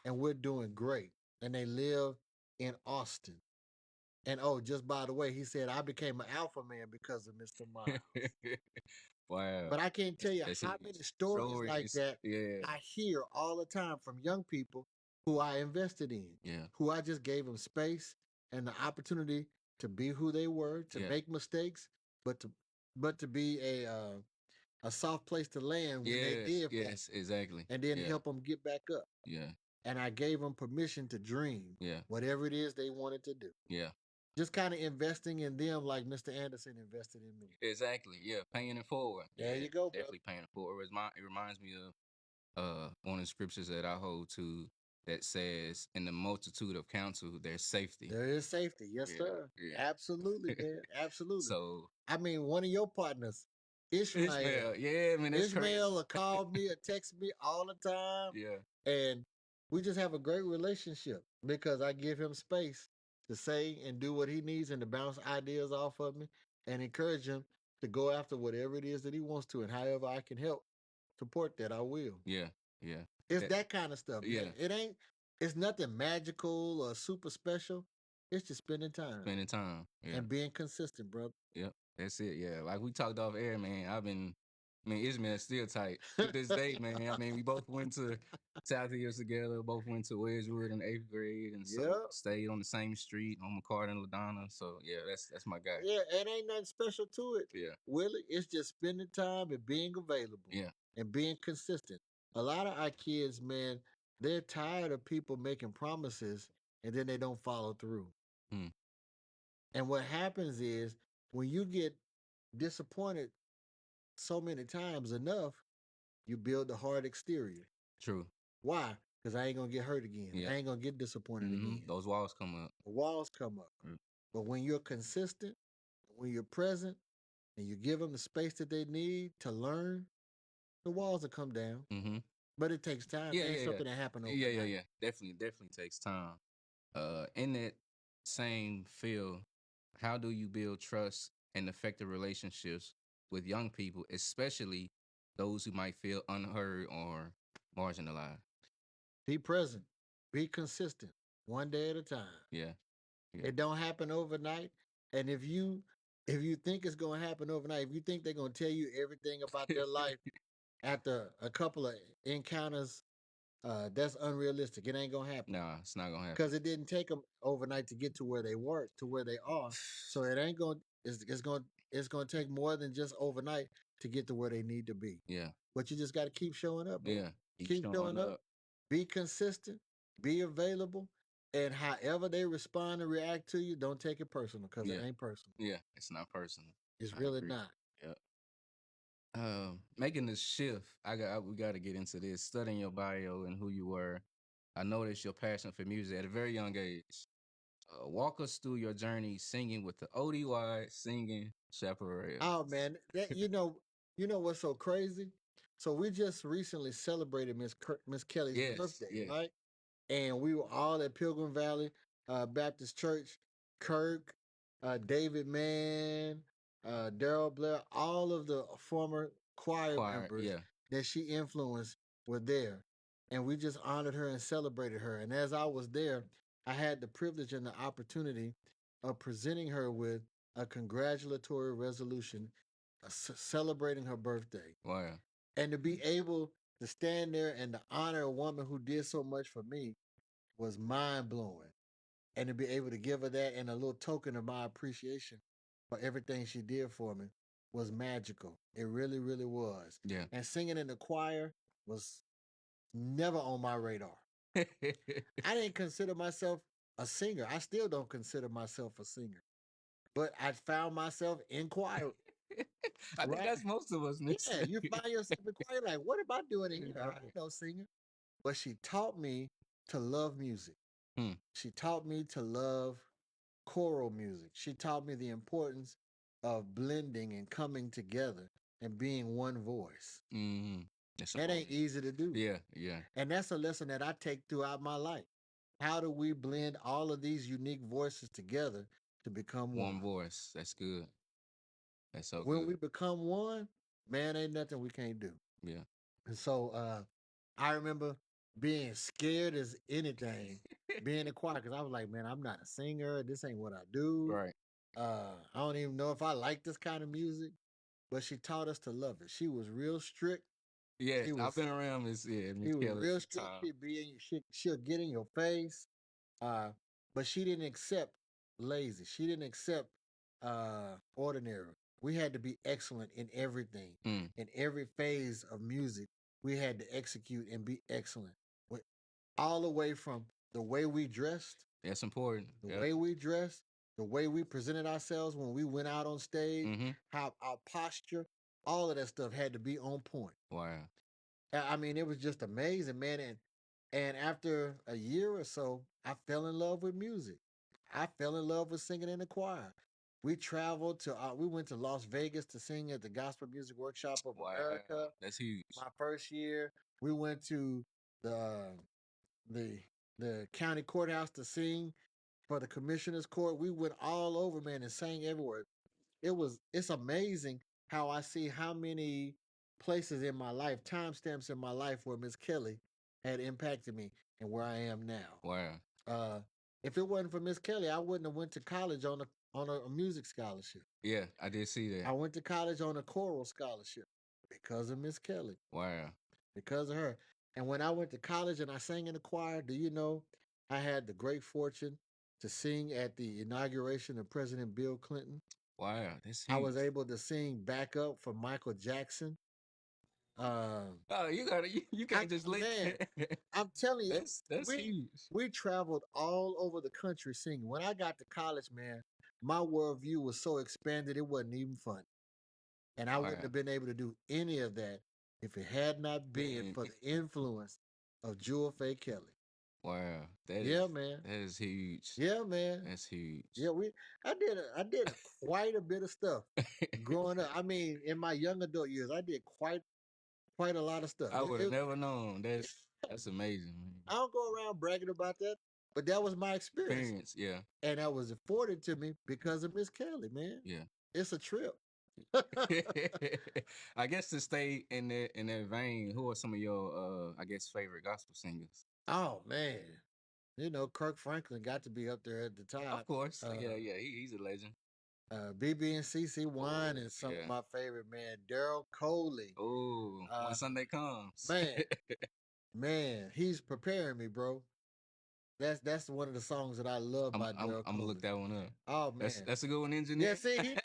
And we're doing great. And they live in Austin. And oh, just by the way, he said, I became an alpha man because of Mr. Miles." Wow. But I can't tell you That's how many huge. stories like Stories. that Yeah. I hear all the time from young people who I invested in, Yeah. who I just gave them space and the opportunity to be who they were, to Yeah. make mistakes, but to be a soft place to land when they Yes. did fall, Yes. Exactly. and then Yeah. help them get back up. Yeah. And I gave them permission to dream Yeah. whatever it is they wanted to do. Yeah. Just kind of investing in them like Mr. Anderson invested in me. Exactly. Yeah. Paying it forward. There Yeah. you go, brother. Definitely paying it forward. It reminds me of one of the scriptures that I hold to that says, "In the multitude of counsel, there's safety." There is safety. Yes, Yeah. sir. Yeah. Absolutely, man. Absolutely. So I mean, one of your partners, Ishmael, Ishmael. yeah, man, that's Ishmael crazy. will call me or text me all the time. Yeah. And we just have a great relationship because I give him space to say and do what he needs and to bounce ideas off of me and encourage him to go after whatever it is that he wants to. And however I can help support that, I will. Yeah. Yeah. It's That, that kind of stuff, man. yeah. It ain't It's nothing magical or super special. It's just spending time Spending time. Yeah. and being consistent, bro. Yep. That's it. Yeah. Like we talked off air, man. I mean, Ishmael's still tight to this day, man. I mean, we both went to South Hills together, both went to Wedgwood in 8th grade, and so Yep. stayed on the same street on McCarter and LaDonna. So yeah, that's my guy. Yeah, it ain't nothing special to it, Yeah. Willie. It's just spending time and being available Yeah. and being consistent. A lot of our kids, man, they're tired of people making promises and then they don't follow through. Hmm. And what happens is when you get disappointed so many times enough, you build a hard exterior. True. Why? Because I ain't gonna get hurt again. Yeah. I ain't gonna get disappointed again. Those walls come up. The walls come up. Mm. But when you're consistent, when you're present, and you give them the space that they need to learn, the walls will come down. Mm-hmm. But it takes time. Yeah, It ain't yeah, something that happen overnight. yeah. Definitely takes time. In that same field, how do you build trust and effective relationships with young people, especially those who might feel unheard or marginalized? Be present. Be consistent. One day at a time. Yeah. Yeah. It don't happen overnight. And if you think it's gonna happen overnight, if you think they're gonna tell you everything about their life after a couple of encounters, that's unrealistic. It ain't gonna happen. Nah, it's not gonna happen. Because it didn't take them overnight to get to where they were, to where they are. So it ain't going. It's going to take more than just overnight to get to where they need to be. Yeah. But you just got to keep showing up. Bro. Yeah. Keep showing up. Be consistent. Be available. And however they respond and react to you, don't take it personal because it ain't personal. Yeah, it's not personal. It's I really agree. not. Yep. Making this shift, we got to get into this. Studying your bio and who you were, I noticed your passion for music at a very young age. Walk us through your journey singing with the ODY Singing Chaparral. Oh man, that you know what's so crazy? So we just recently celebrated Miss Kelly's birthday, right? And we were all at Pilgrim Valley Baptist Church. Kirk, David Mann, Daryl Blair, all of the former choir members that she influenced were there. And we just honored her and celebrated her. And as I was there, I had the privilege and the opportunity of presenting her with a congratulatory resolution celebrating her birthday. Wow. And to be able to stand there and to honor a woman who did so much for me was mind blowing. And to be able to give her that and a little token of my appreciation for everything she did for me was magical. It really, really was. Yeah. And singing in the choir was never on my radar. I didn't consider myself a singer. I still don't consider myself a singer. But I found myself in choir. I think that's most of us. Yeah, you find yourself in choir like, what am I doing in here? I ain't no singer. But she taught me to love music. She taught me to love choral music. She taught me the importance of blending and coming together and being one voice. Mm-hmm. That ain't easy to do. Yeah. And that's a lesson that I take throughout my life. How do we blend all of these unique voices together to become one? One voice. That's good. That's so when good. we become one, man, ain't nothing we can't do. Yeah. And so I remember being scared as anything, being in choir, because I was like, man, I'm not a singer. This ain't what I do. Right. I don't even know if I like this kind of music. But she taught us to love it. She was real strict. Yeah, I've been around Miss Kelly. She was real strict. She'll get in your face. But she didn't accept lazy. She didn't accept ordinary. We had to be excellent in everything. In every phase of music, we had to execute and be excellent. All the way from the way we dressed. That's important. The way we dressed, the way we presented ourselves when we went out on stage, how our posture, all of that stuff had to be on point. Wow. I mean, it was just amazing, man. And after a year or so, I fell in love with music. I fell in love with singing in the choir. We traveled to, we went to Las Vegas to sing at the Gospel Music Workshop of America. That's huge. My first year, we went to the county courthouse to sing for the commissioner's court. We went all over, man, and sang everywhere. It's amazing how I see how many places in my life, timestamps in my life where Miss Kelly had impacted me and where I am now. Wow. If it wasn't for Miss Kelly, I wouldn't have went to college on a music scholarship. Yeah, I did see that. I went to college on a choral scholarship because of Miss Kelly, Wow. because of her. And when I went to college and I sang in the choir, do you know, I had the great fortune to sing at the inauguration of President Bill Clinton. Wow, that's I was huge. able to sing backup for Michael Jackson. Oh, you can't just let Man, I'm telling you, that's we huge. we traveled all over the country singing. When I got to college, man, my worldview was so expanded it wasn't even funny. And I wouldn't Wow. have been able to do any of that if it had not been Man, for the influence of Jewel Faye Kelly. wow. Yeah, man. That is huge. Yeah, man. That's huge. Yeah, I did quite a bit of stuff growing up. I mean, in my young adult years, I did quite a lot of stuff. I would have never known. That's amazing, man. I don't go around bragging about that, but that was my experience. Experience, yeah. And that was afforded to me because of Miss Kelly, man. Yeah. It's a trip. I guess to stay in that vein, who are some of your I guess favorite gospel singers? Oh man. You know, Kirk Franklin got to be up there at the top. Of course. He's a legend. BB and CC Wine is some Yeah. of my favorite, man. Daryl Coley. Oh, when Sunday comes. Man, he's preparing me, bro. That's one of the songs that I love by Daryl Coley. I'm gonna look that one up. Oh man, that's a good one, engineer. Yeah, see,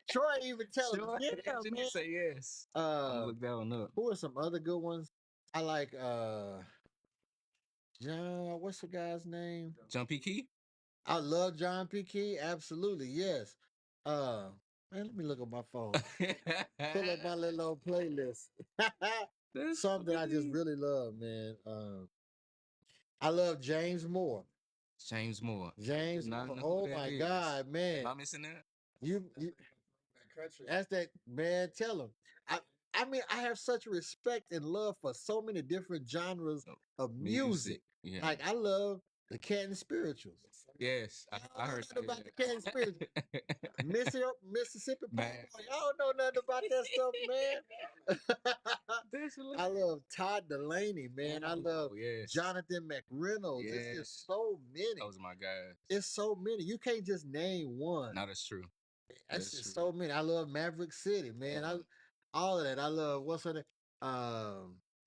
Troy even tells me. Yeah, engineer man. say yes. I'm gonna look that one up. Who are some other good ones? I like John. What's the guy's name? John P. Key. I love John P. Key. Absolutely, yes. Man, let me look at my phone. Pull up my little old playlist. Something I just really love, man. I love James Moore. James Moore. James Moore. Oh my God, man. Am I missing that? You that's that, man. Tell him. I mean, I have such respect and love for so many different genres of music. Yeah. Like I love the Canton Spirituals. Yes, I heard about the Canton Spirituals. Mississippi Pop. Y'all don't know nothing about that stuff, man. I love Todd Delaney, man. I love Jonathan McReynolds. Yes. It's just so many. Those are my guys. It's so many. You can't just name one. No, that's true. That's just so many. I love Maverick City, man. All of that. I love what's her name?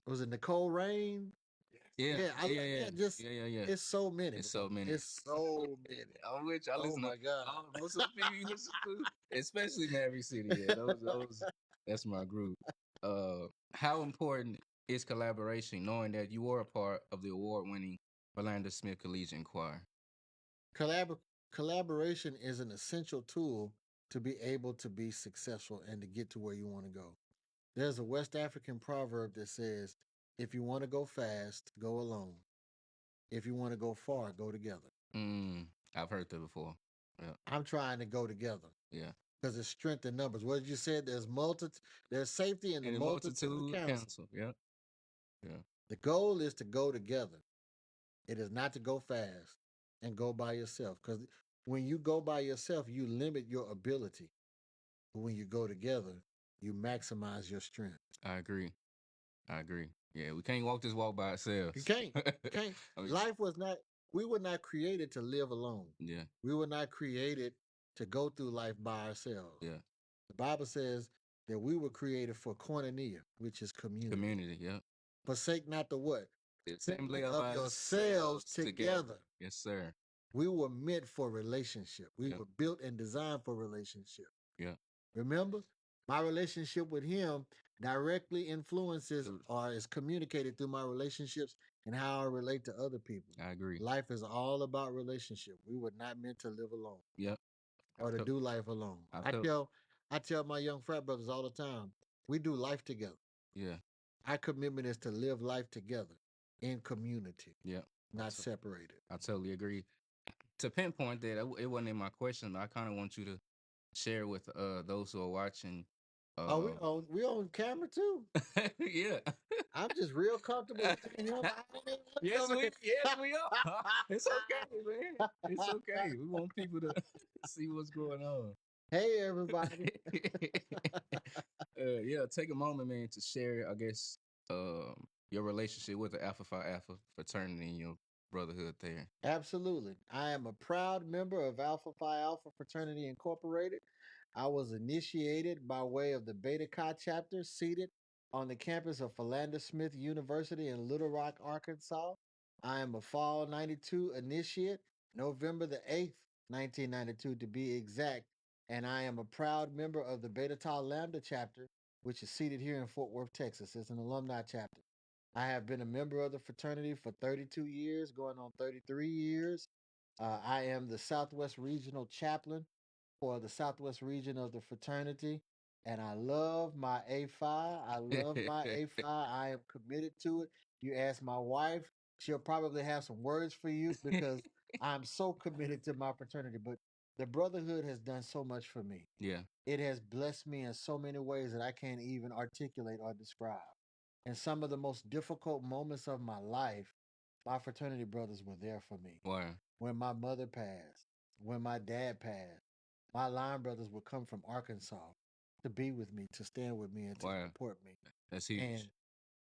Was it Nicole Rain? Yeah. Just it's so many. It's so many. It's so many. On which I listen. Oh my God! Most of the people you listen to, especially Maverick City. Yeah, those. That's my group. How important is collaboration? Knowing that you were a part of the award-winning Orlando Smith Collegiate Choir. Collaboration is an essential tool to be able to be successful and to get to where you want to go. There's a West African proverb that says, if you want to go fast, go alone. If you want to go far, go together. I've heard that before. Yeah. I'm trying to go together. Yeah. Because it's strength in numbers. What you said, there's safety in the multitude of counsel. Yeah. Yeah. The goal is to go together. It is not to go fast and go by yourself. Because when you go by yourself, you limit your ability. But when you go together, you maximize your strength. I agree. Yeah, we can't walk this walk by ourselves. You can't. We were not created to live alone. Yeah. We were not created to go through life by ourselves. Yeah. The Bible says that we were created for koinonia, which is community. Community, yeah. Forsake not the what? The assembly of yourselves together. Yes, sir. We were meant for relationship. We were built and designed for relationship. Yeah. Remember? My relationship with him directly influences or is communicated through my relationships and how I relate to other people. I agree. Life is all about relationship. We were not meant to live alone. Yep. Or to do life alone. I tell my young frat brothers all the time, we do life together. Yeah. Our commitment is to live life together in community. Yeah. Not separated. I totally agree. To pinpoint that, it wasn't in my question, but I kind of want you to share with those who are watching. We on camera too. Yeah. I'm just real comfortable seeing him. Yes, we are. It's okay, man. It's okay. We want people to see what's going on. Hey, everybody. Yeah, take a moment, man, to share, I guess, your relationship with the Alpha Phi Alpha fraternity and your brotherhood there. Absolutely. I am a proud member of Alpha Phi Alpha Fraternity Incorporated. I was initiated by way of the Beta Chi chapter seated on the campus of Philander Smith University in Little Rock, Arkansas. I am a Fall 92 initiate, November the 8th, 1992 to be exact, and I am a proud member of the Beta Tau Lambda chapter, which is seated here in Fort Worth, Texas. It's an alumni chapter. I have been a member of the fraternity for 32 years, going on 33 years. I am the Southwest Regional Chaplain for the Southwest region of the fraternity. And I love my A5. I love my A5. I am committed to it. You ask my wife, she'll probably have some words for you because I'm so committed to my fraternity. But the brotherhood has done so much for me. Yeah. It has blessed me in so many ways that I can't even articulate or describe. In some of the most difficult moments of my life, my fraternity brothers were there for me. Wow. When my mother passed, when my dad passed, my line brothers would come from Arkansas to be with me, to stand with me, and to Wow. support me. That's huge. And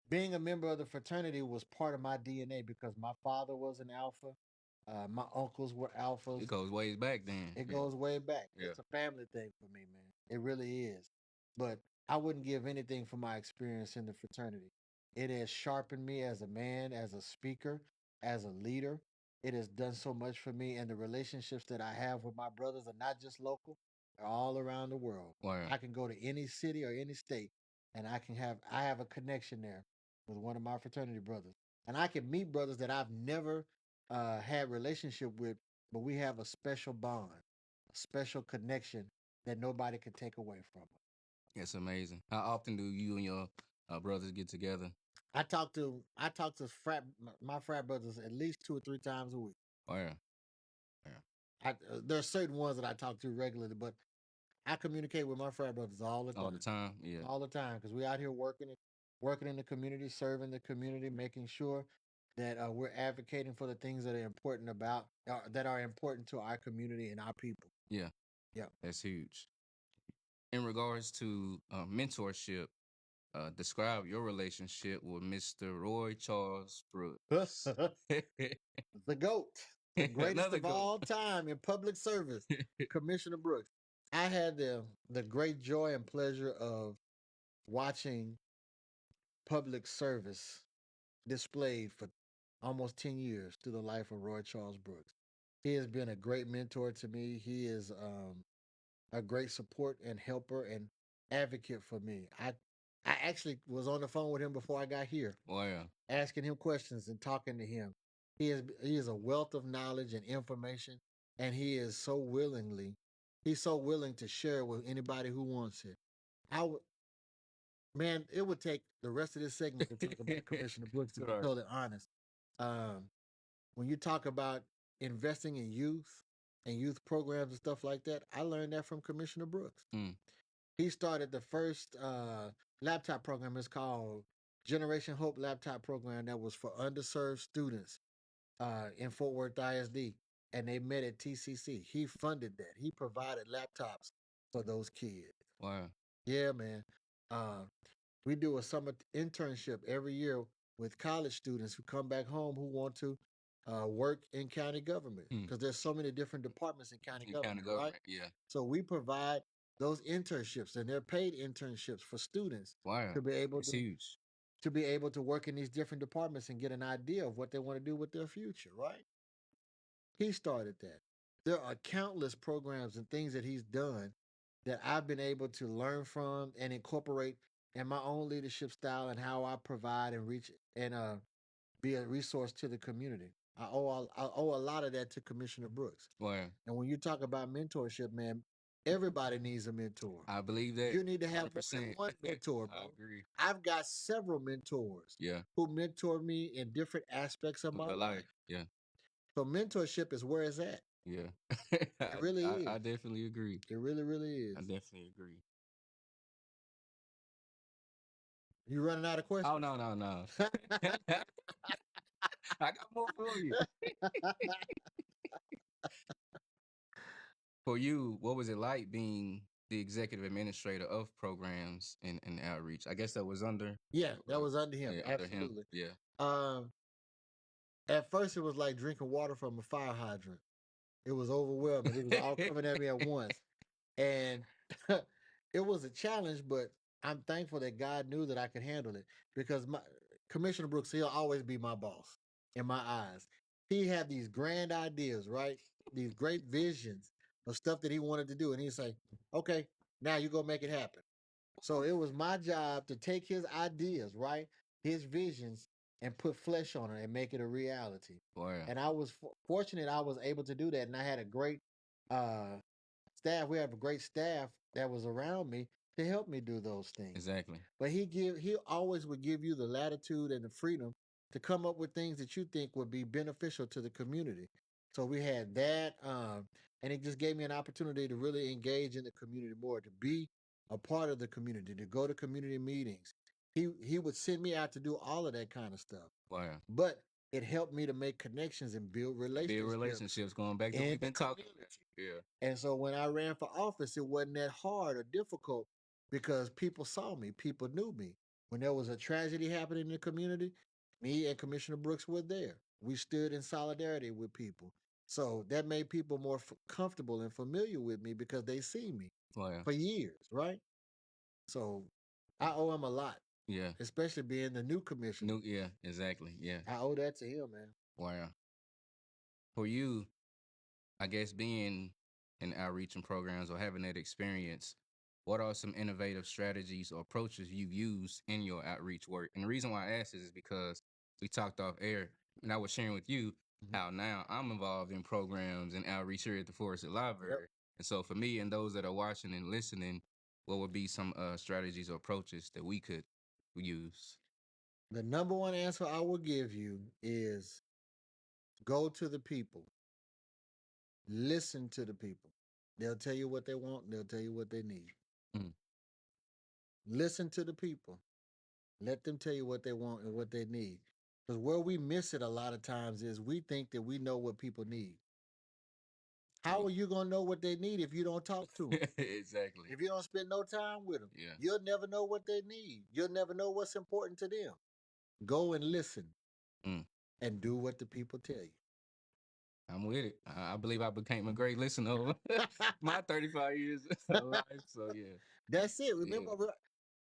being a member of the fraternity was part of my DNA because my father was an alpha. My uncles were alphas. It goes ways back then. It goes way back. Yeah. It's a family thing for me, man. It really is. But I wouldn't give anything for my experience in the fraternity. It has sharpened me as a man, as a speaker, as a leader. It has done so much for me, and the relationships that I have with my brothers are not just local; they're all around the world. Wow. I can go to any city or any state, and I have a connection there with one of my fraternity brothers, and I can meet brothers that I've never had relationship with, but we have a special bond, a special connection that nobody can take away from us. That's amazing. How often do you and your brothers get together? I talk to my frat brothers at least 2 or 3 times a week. Wow. Yeah. There are certain ones that I talk to regularly, but I communicate with my frat brothers all the time. All the time. Yeah. All the time, because we out here working in the community, serving the community, making sure that we're advocating for the things that are that are important to our community and our people. Yeah. Yeah. That's huge. In regards to mentorship, describe your relationship with Mr. Roy Charles Brooks. The GOAT, the greatest Another of goat. all time in public service, Commissioner Brooks. I had the great joy and pleasure of watching public service displayed for almost 10 years through the life of Roy Charles Brooks. He has been a great mentor to me. He is a great support and helper and advocate for me. I actually was on the phone with him before I got here, Wow. asking him questions and talking to him. He is a wealth of knowledge and information, and he's so willing to share with anybody who wants it. I would Man, it would take the rest of this segment to talk about Commissioner Brooks, to be Right. totally honest. Um, when you talk about investing in youth and youth programs and stuff like that, I learned that from Commissioner Brooks. Mm. He started the first laptop program. It's called Generation Hope Laptop Program, that was for underserved students in Fort Worth ISD, and they met at TCC. He funded that. He provided laptops for those kids. Wow. Yeah, man. Uh, we do a summer internship every year with college students who come back home who want to work in county government, Mm. because there's so many different departments in county In government, county right? government. Yeah. So we provide those internships, and they're paid internships for students Wow. to be able It's to huge. work in these different departments and get an idea of what they want to do with their future, right? He started that. There are countless programs and things that he's done that I've been able to learn from and incorporate in my own leadership style and how I provide and reach and be a resource to the community. I owe a lot of that to Commissioner Brooks. Wow. And when you talk about mentorship, man, everybody needs a mentor. I believe that. You need to have more than 100%. one mentor, I bro. agree. I've got several mentors Yeah. who mentor me in different aspects of my Your life. life. Yeah. So mentorship is where it's at. Yeah. It really is. I definitely agree. It really, really I is. definitely agree. You running out of Oh, questions? no. I got more for you. For you, what was it like being the executive administrator of programs and outreach. I guess that was under. Yeah, that was under him. Yeah, under him. Absolutely. Yeah. At first, it was like drinking water from a fire hydrant. It was overwhelming. It was all coming at me at once, and it was a challenge. But I'm thankful that God knew that I could handle it because my Commissioner Brooks, he'll always be my boss in my eyes. He had these grand ideas, right? These great visions of stuff that he wanted to do, and he'd say, "Okay, now you go make it happen." So it was my job to take his ideas, right? His visions and put flesh on it and make it a reality. Wow. And I was fortunate I was able to do that. And I had a great uh, staff. We have a great staff that was around me to help me do those things. Exactly. But he always would give you the latitude and the freedom to come up with things that you think would be beneficial to the community. So we had that, and it just gave me an opportunity to really engage in the community more, to be a part of the community, to go to community meetings. He would send me out to do all of that kind of stuff. Wow. But it helped me to make connections and build relationships going back to what in we've the been talking about. community. Yeah. And so when I ran for office, it wasn't that hard or difficult because people saw me, people knew me. When there was a tragedy happening in the community, me and Commissioner Brooks were there. We stood in solidarity with people. So that made people more comfortable and familiar with me because they see me Wow. for years, right? So I owe him a lot, Yeah. especially being the new commissioner. Yeah, exactly. Yeah. I owe that to him, man. Wow. For you, I guess being in outreach and programs or having that experience, what are some innovative strategies or approaches you've used in your outreach work? And the reason why I ask this is because we talked off air and I was sharing with you how now I'm involved in programs and outreach here at the Forest Library. Yep. And so for me and those that are watching and listening, what would be some strategies or approaches that we could use? The number one answer I will give you is go to the people. Listen to the people. They'll tell you what they want and they'll tell you what they need. Mm. Listen to the people. Let them tell you what they want and what they need. Because where we miss it a lot of times is we think that we know what people need. How are you going to know what they need if you don't talk to them? Exactly. If you don't spend no time with them, Yeah. you'll never know what they need. You'll never know what's important to them. Go and listen and do what the people tell you. I'm with it. I believe I became a great listener over my 35 years of life. So yeah, That's it. Remember,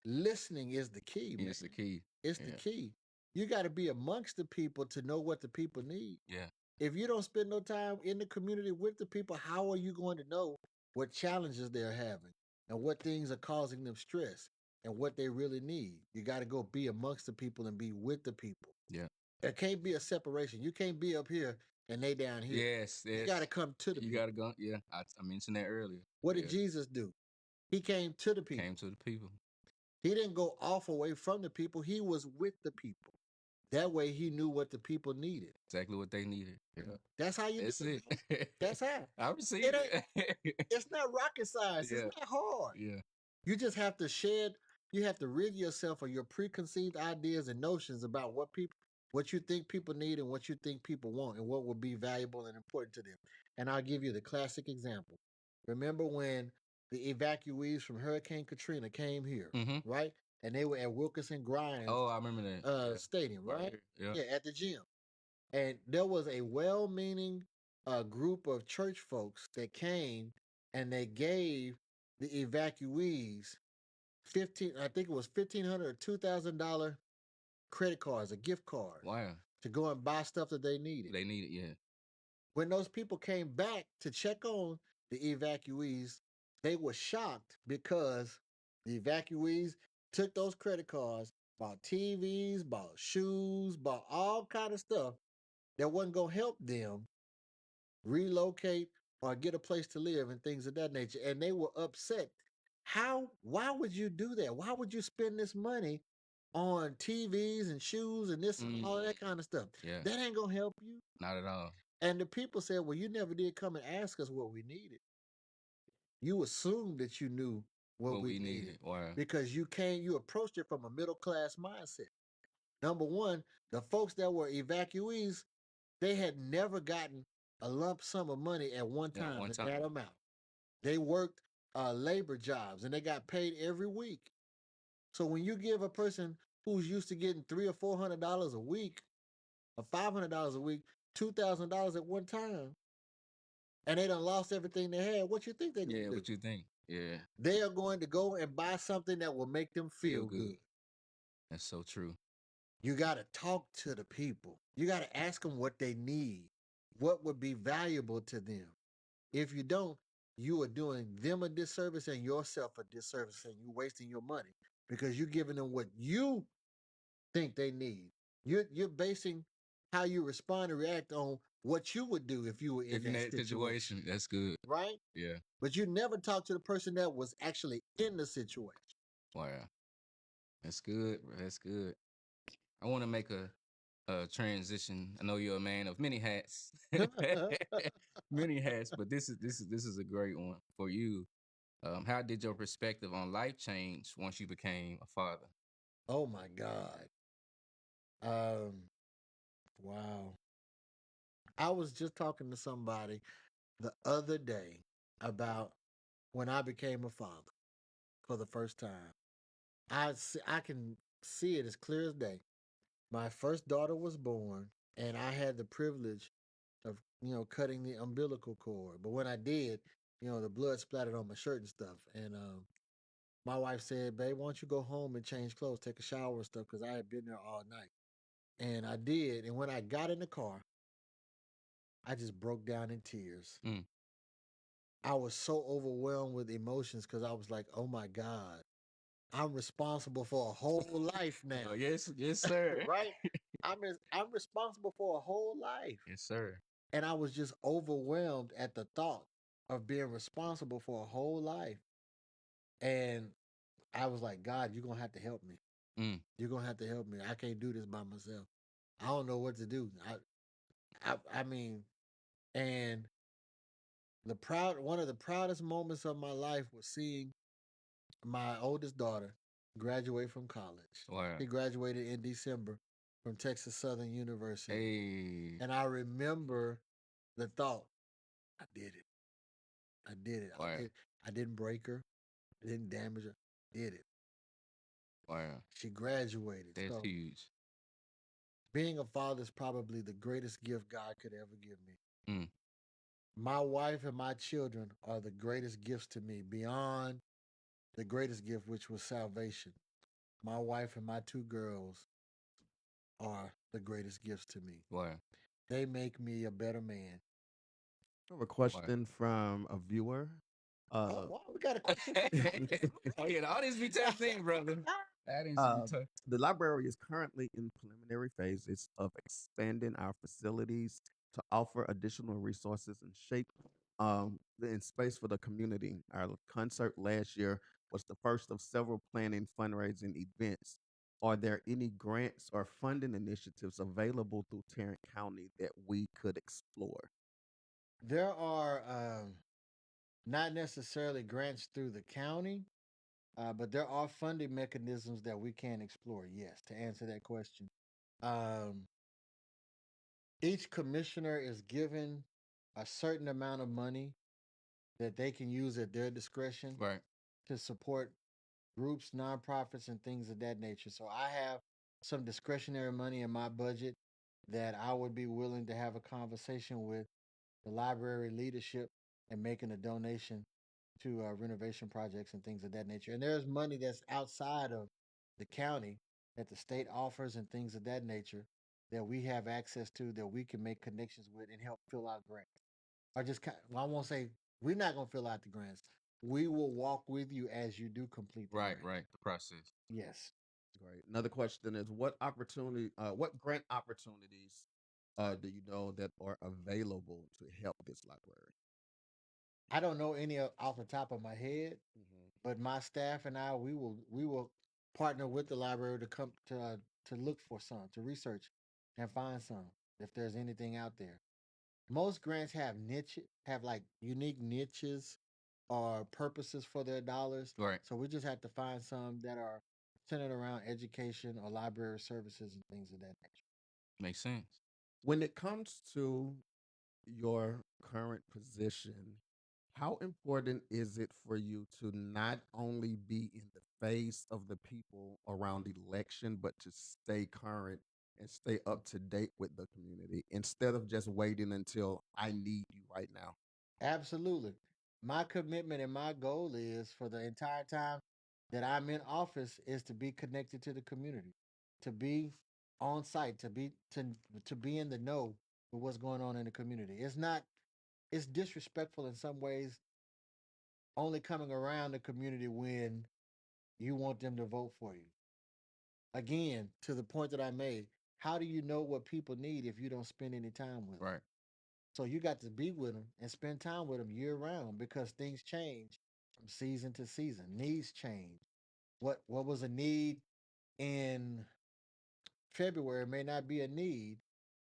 listening is the key, man. it's the key. It's the key. You got to be amongst the people to know what the people need. Yeah, If you don't spend no time in the community with the people, how are you going to know what challenges they're having and what things are causing them stress and what they really need? You got to go be amongst the people and be with the people. yeah. There can't be a separation. You can't be up here and they down here. Yes, You got to come to the You people. got to go. Yeah, I mentioned that earlier. What did Jesus do? He came to the people. Came to the people. He didn't go off away from the people. He was with the people. That way he knew what the people needed. Exactly what they needed. Yeah. That's how you That's do it. it. That's how. I received it. It's not rocket science. Yeah. It's not hard. Yeah. You just have to you have to rid yourself of your preconceived ideas and notions about what you think people need and what you think people want and what will be valuable and important to them. And I'll give you the classic example. Remember when the evacuees from Hurricane Katrina came here, right? And they were at Wilkerson Grimes Oh, I remember that. stadium, right? Yeah. Yeah, at the gym. And there was a well-meaning group of church folks that came and they gave the evacuees I think it was $1,500 or $2,000 credit cards or gift cards. Wow. To go and buy stuff that they needed. They needed, yeah. When those people came back to check on the evacuees, they were shocked because the evacuees took those credit cards, bought TVs, bought shoes, bought all kind of stuff that wasn't going to help them relocate or get a place to live and things of that nature. And they were upset. Why would you do that? Why would you spend this money on TVs and shoes and this and all that kind of stuff? Yeah. That ain't going to help you. Not at all. And the people said, well, you never did come and ask us what we needed. You assumed that you knew what we needed. Wow. Because you approached it from a middle class mindset. Number one, the folks that were evacuees, they had never gotten a lump sum of money at one time, that amount. They worked labor jobs, and they got paid every week. So when you give a person who's used to getting $300 or $400 a week, or $500 a week, $2,000 at one time, and they done lost everything they had, what you think they're gonna Yeah, do? what you think? Yeah, They are going to go and buy something that will make them feel good. That's so true. You got to talk to the people. You got to ask them what they need, what would be valuable to them. If you don't, you are doing them a disservice and yourself a disservice, and you're wasting your money because you're giving them what you think they need. You're basing how you respond and react on what you would do if you were in If in that that situation, situation, that's good. right? Yeah. But you never talk to the person that was actually in the situation. Wow. That's good, bro. That's good. I want to make a transition. I know you're a man of many hats. Many hats, but this is a great one for you. How did your perspective on life change once you became a father? Oh my God. Um, wow. I was just talking to somebody the other day about when I became a father for the first time. I can see it as clear as day. My first daughter was born, and I had the privilege of cutting the umbilical cord. But when I did, the blood splattered on my shirt and stuff. And my wife said, "Babe, why don't you go home and change clothes, take a shower and stuff?" Because I had been there all night, and I did. And when I got in the car, I just broke down in tears. Mm. I was so overwhelmed with emotions because I was like, "Oh my God, I'm responsible for a whole life now." Yes, yes, sir. Right? I'm responsible for a whole life. Yes, sir. And I was just overwhelmed at the thought of being responsible for a whole life. And I was like, "God, you're gonna have to help me. Mm. You're gonna have to help me. I can't do this by myself. I don't know what to do." I mean, and one of the proudest moments of my life was seeing my oldest daughter graduate from college. Wow. She graduated in December from Texas Southern University. Hey. And I remember the thought, I did it. I did it. Wow. I didn't break her. I didn't damage her. I did it. Wow. She graduated. That's So huge. being a father is probably the greatest gift God could ever give me. Mm. My wife and my children are the greatest gifts to me beyond the greatest gift, which was salvation. My wife and my two girls are the greatest gifts to me. Wow. They make me a better man. I have a question from a viewer. Wow, we got a question from Oh yeah, the audience be tapped in, brother. Audience be tapped. The library is currently in preliminary phases of expanding our facilities to offer additional resources and shape in space for the community. Our concert last year was the first of several planning fundraising events. Are there any grants or funding initiatives available through Tarrant County that we could explore? There are not necessarily grants through the county, but there are funding mechanisms that we can explore. Yes, to answer that question. Um, each commissioner is given a certain amount of money that they can use at their discretion Right. to support groups, nonprofits, and things of that nature. So I have some discretionary money in my budget that I would be willing to have a conversation with the library leadership and making a donation to renovation projects and things of that nature. And there's money that's outside of the county that the state offers and things of that nature that we have access to that we can make connections with and help fill out grants. Or just, well, I won't say we're not going to fill out the grants. We will walk with you as you do complete the Right, grant. right. The process. Yes. Great. Another question is what grant opportunities do you know that are available to help this library? I don't know any off the top of my head, but my staff and I, we will partner with the library to come to look for some, to research and find some if there's anything out there. Most grants have like unique niches or purposes for their dollars. Right. So we just have to find some that are centered around education or library services and things of that nature. Makes sense. When it comes to your current position How important is it for you to not only be in the face of the people around election, but to stay current and stay up to date with the community instead of just waiting until I need you right now? Absolutely. My commitment and my goal is for the entire time that I'm in office is to be connected to the community, to be on site, to be in the know with what's going on in the community. It's not it's disrespectful in some ways only coming around the community when you want them to vote for you. Again, to the point that I made, how do you know what people need if you don't spend any time with them? Right. So you got to be with them and spend time with them year round because things change from season to season. Needs change. What was a need in February may not be a need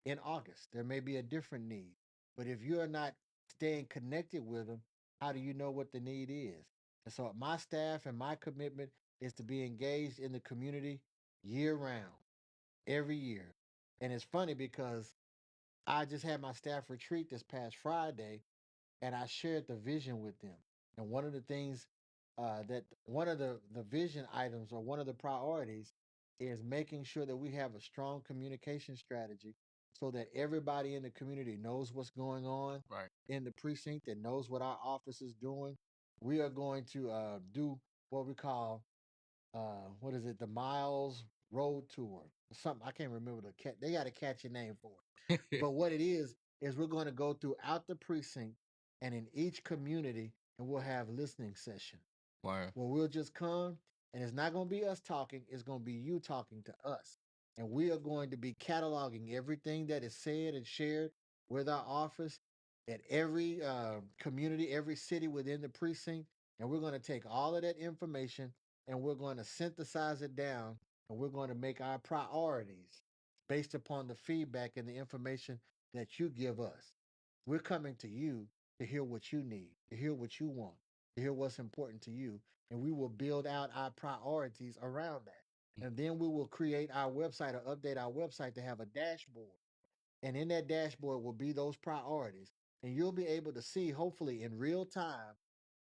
in August. There may be a different need. But if you're not staying connected with them, how do you know what the need is? And so my staff and my commitment is to be engaged in the community year round, every year. And it's funny because I just had my staff retreat this past Friday and I shared the vision with them. And one of the things that one of the vision items or one of the priorities is making sure that we have a strong communication strategy so that everybody in the community knows what's going on Right. in the precinct and knows what our office is doing. We are going to do what we call what is it, the Miles Road Tour. Something I can't remember the cat. They got a catchy name for it. But what it is we're going to go throughout the precinct and in each community, and we'll have listening session Wow. where we'll just come and it's not going to be us talking, it's going to be you talking to us. And we are going to be cataloging everything that is said and shared with our office at every community, every city within the precinct. And we're going to take all of that information and we're going to synthesize it down and we're going to make our priorities based upon the feedback and the information that you give us. We're coming to you to hear what you need, to hear what you want, to hear what's important to you, and we will build out our priorities around that. And then we will create our website or update our website to have a dashboard. And in that dashboard will be those priorities. And you'll be able to see, hopefully in real time,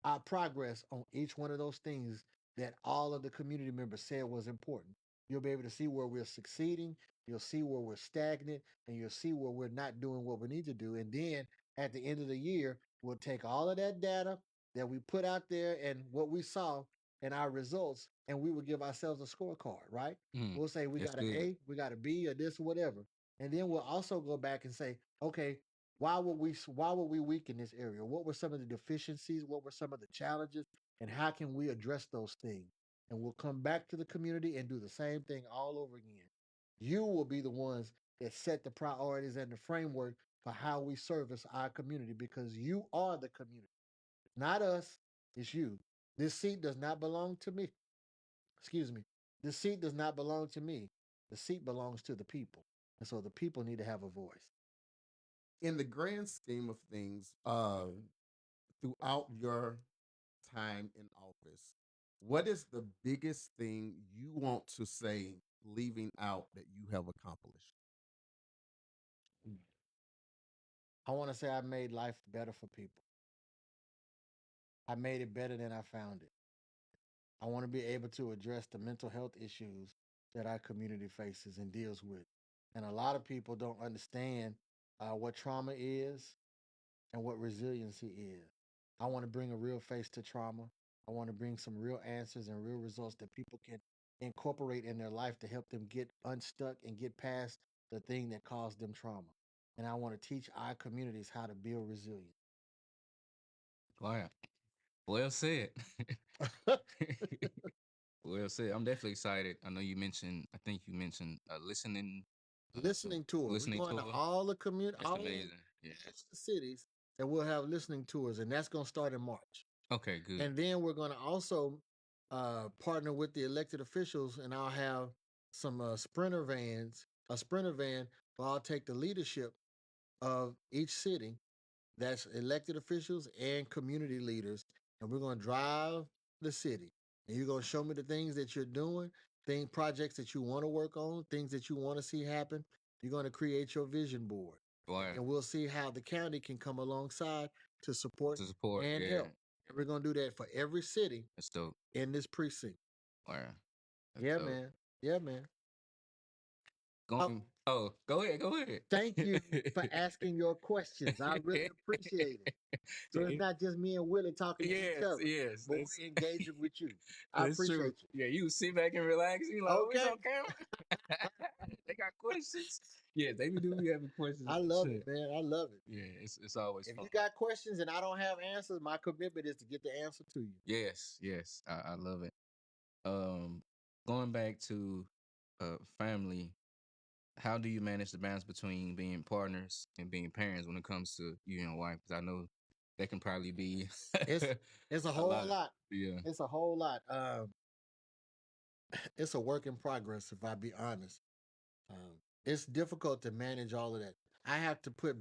our progress on each one of those things that all of the community members said was important. You'll be able to see where we're succeeding, you'll see where we're stagnant, and you'll see where we're not doing what we need to do. And then at the end of the year, we'll take all of that data that we put out there and what we saw and our results, and we will give ourselves a scorecard, right? Mm, We'll say we that's got an good. A, we got a B, or this, or whatever. And then we'll also go back and say, okay, why were we weak in this area? What were some of the deficiencies? What were some of the challenges? And how can we address those things? And we'll come back to the community and do the same thing all over again. You will be the ones that set the priorities and the framework for how we service our community because you are the community, not us. It's you. This seat does not belong to me. Excuse me. This seat does not belong to me. The seat belongs to the people. And so the people need to have a voice. In the grand scheme of things, throughout your time in office, what is the biggest thing you want to say leaving out that you have accomplished? I want to say I made life better for people. I made it better than I found it. I want to be able to address the mental health issues that our community faces and deals with. And a lot of people don't understand what trauma is and what resiliency is. I want to bring a real face to trauma. I want to bring some real answers and real results that people can incorporate in their life to help them get unstuck and get past the thing that caused them trauma. And I want to teach our communities how to build resilience. Wow. Well said. Well said. I'm definitely excited. I know you mentioned, I think you mentioned listening, Listening tour. We're listening going to tour. all the community, That's amazing. Yeah. all the cities, and we'll have listening tours, and that's going to start in March. Okay, good. And then we're going to also partner with the elected officials, and I'll have some sprinter vans, a sprinter van, where I'll take the leadership of each city. That's elected officials and community leaders, and we're going to drive the city. And you're going to show me the things that you're doing, projects that you want to work on, things that you want to see happen. You're going to create your vision board. Word. And we'll see how the county can come alongside to support To support, and yeah. help. And we're gonna do that for every city That's dope. in this precinct. Word. That's Yeah, dope. man. Yeah, man. Oh, Going. Oh, go ahead. Go ahead. thank you for asking your questions. I really appreciate it. So it's Yeah, not just me and Willie talking to each yes, other, yes. but That's we're engaging with you. I that's true. appreciate you. Yeah, you sit back and relax. You like, oh, it's Okay. on camera. They got questions. Yeah, they do be having questions I for love it, sure. man. I love it. Yeah, it's always If fun. you got questions and I don't have answers, my commitment is to get the answer to you. Yes, yes. I love it. Um, Going back to family, how do you manage the balance between being partners and being parents when it comes to you and your wife? Because I know that can probably be It's it's a a whole lot. lot. Yeah. It's a whole lot. It's a work in progress, if I be honest. It's difficult to manage all of that. I have to put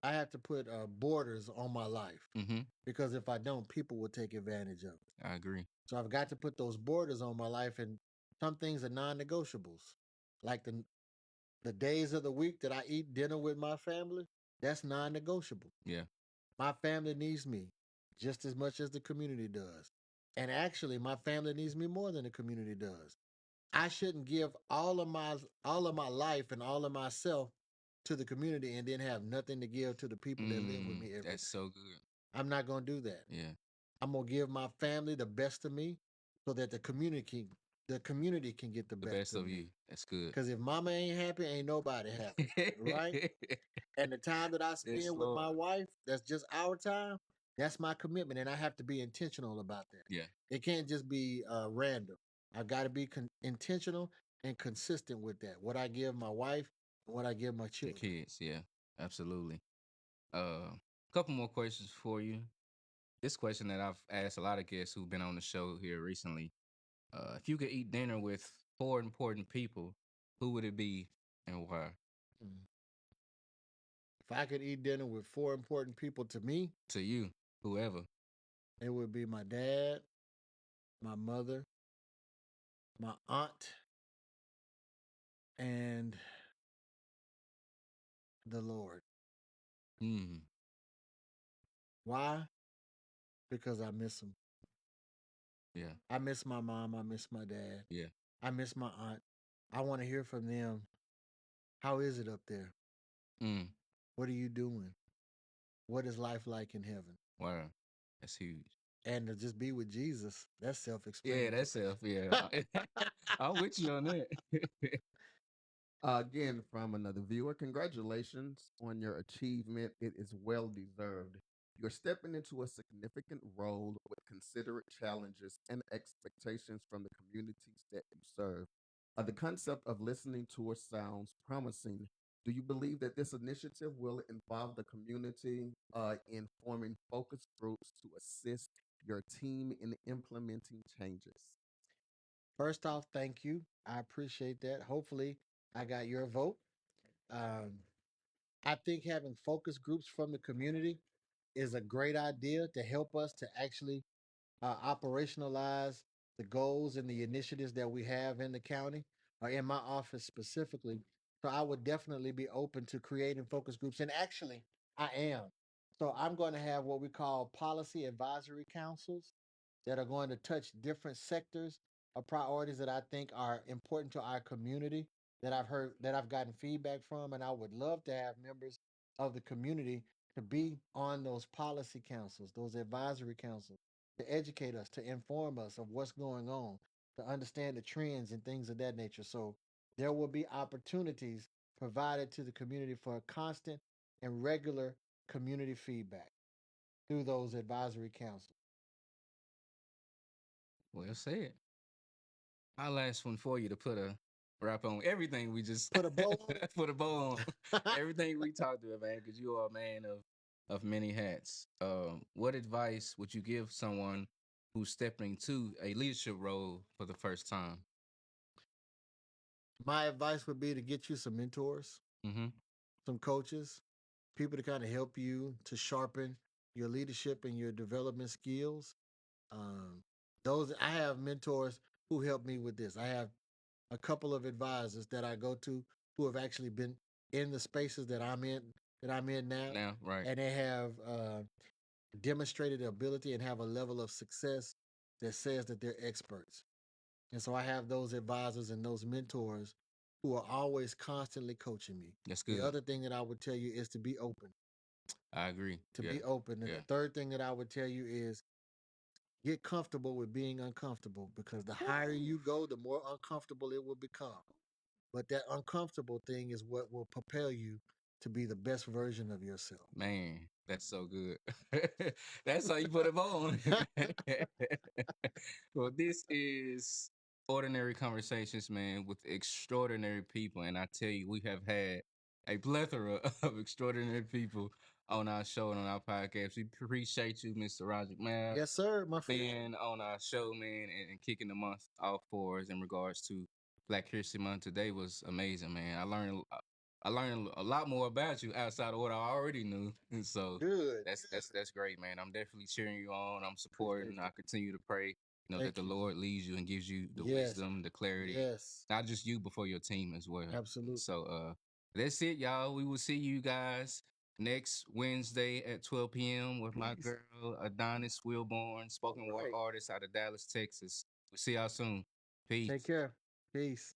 I have to put borders on my life Mm-hmm. because if I don't, people will take advantage of it. I agree. So I've got to put those borders on my life, and some things are non-negotiables, like the days of the week that I eat dinner with my family. That's non-negotiable. Yeah. My family needs me just as much as the community does, and actually, my family needs me more than the community does. I shouldn't give all of my life and all of myself to the community and then have nothing to give to the people that live with me every That's day. so good. I'm not going to do that. Yeah. I'm going to give my family the best of me so that the community can get the The best best of of me. you. That's good. Cuz if mama ain't happy, ain't nobody happy, right? And the time that I Yes, spend with Lord. my wife, that's just our time. That's my commitment, and I have to be intentional about that. Yeah. It can't just be random. I've got to be intentional and consistent with that. What I give my wife and what I give my The children. kids. Yeah. Absolutely. Couple more questions for you. This question that I've asked a lot of guests who've been on the show here recently. If you could eat dinner with four important people, who would it be and why? Mm. If I could eat dinner with four important people to me, To you, whoever. it would be my dad, my mother, my aunt, and the Lord. Mm. Why? Because I miss them. Yeah. I miss my mom. I miss my dad. Yeah. I miss my aunt. I want to hear from them. How is it up there? Mm. What are you doing? What is life like in heaven? Wow. That's huge. And to just be with Jesus, that's self Yeah, explanatory. that's self. Yeah. I'm with you on that. Again, from another viewer, congratulations on your achievement. It is well deserved. You're stepping into a significant role with considerate challenges and expectations from the communities that you serve. The concept of listening tour sounds promising. Do you believe that this initiative will involve the community in forming focus groups to assist your team in implementing changes? First off, thank you. I appreciate that. Hopefully, I got your vote. Um, I think having focus groups from the community is a great idea to help us to actually operationalize the goals and the initiatives that we have in the county or in my office specifically. So I would definitely be open to creating focus groups. And actually, I am. So I'm going to have what we call policy advisory councils that are going to touch different sectors of priorities that I think are important to our community that I've gotten feedback from. And I would love to have members of the community to be on those policy councils, those advisory councils, to educate us, to inform us of what's going on, to understand the trends and things of that nature. So there will be opportunities provided to the community for constant and regular community feedback through those advisory councils. Well said. My last one for you to put a wrap on everything we just Put a bow on it. put a bow on everything we talked about, man, because you are a man of many hats. What advice would you give someone who's stepping into a leadership role for the first time? My advice would be to get you some mentors, Mm-hmm. some coaches, people to kind of help you to sharpen your leadership and your development skills. Um, those I have mentors who help me with this. I have a couple of advisors that I go to who have actually in the spaces that I'm in now, Now, right. and they have demonstrated ability and have a level of success that says that they're experts. And so I have those advisors and those mentors who are always constantly coaching me. That's The good. other thing that I would tell you is to be open. I agree. To Yeah. be open. And Yeah. the third thing that I would tell you is get comfortable with being uncomfortable, because the higher you go, the more uncomfortable it will become. But that uncomfortable thing is what will propel you to be the best version of yourself. Man, that's so good. That's how you put it on. Well, this is Ordinary Conversations, man, with extraordinary people. And I tell you, we have had a plethora of extraordinary people on our show and on our podcast. We appreciate you, Mr. Roger, man. Yes, sir, my friend. Being on our show, man, and kicking the month off for us in regards to Black History Month today was amazing, man. I learned a lot more about you outside of what I already knew, and so Good. that's great, man. I'm definitely cheering you on. I'm Appreciate supporting. you. I continue to pray, that Thank the you. Lord leads you and gives you the Yes. wisdom, the clarity, Yes. not just you, but for your team as well. Absolutely. So, that's it, y'all. We will see you guys next Wednesday at 12 p.m. with my girl Adonis Wilborn, spoken word Right. artist out of Dallas, Texas. We'll see y'all soon. Peace. Take care. Peace.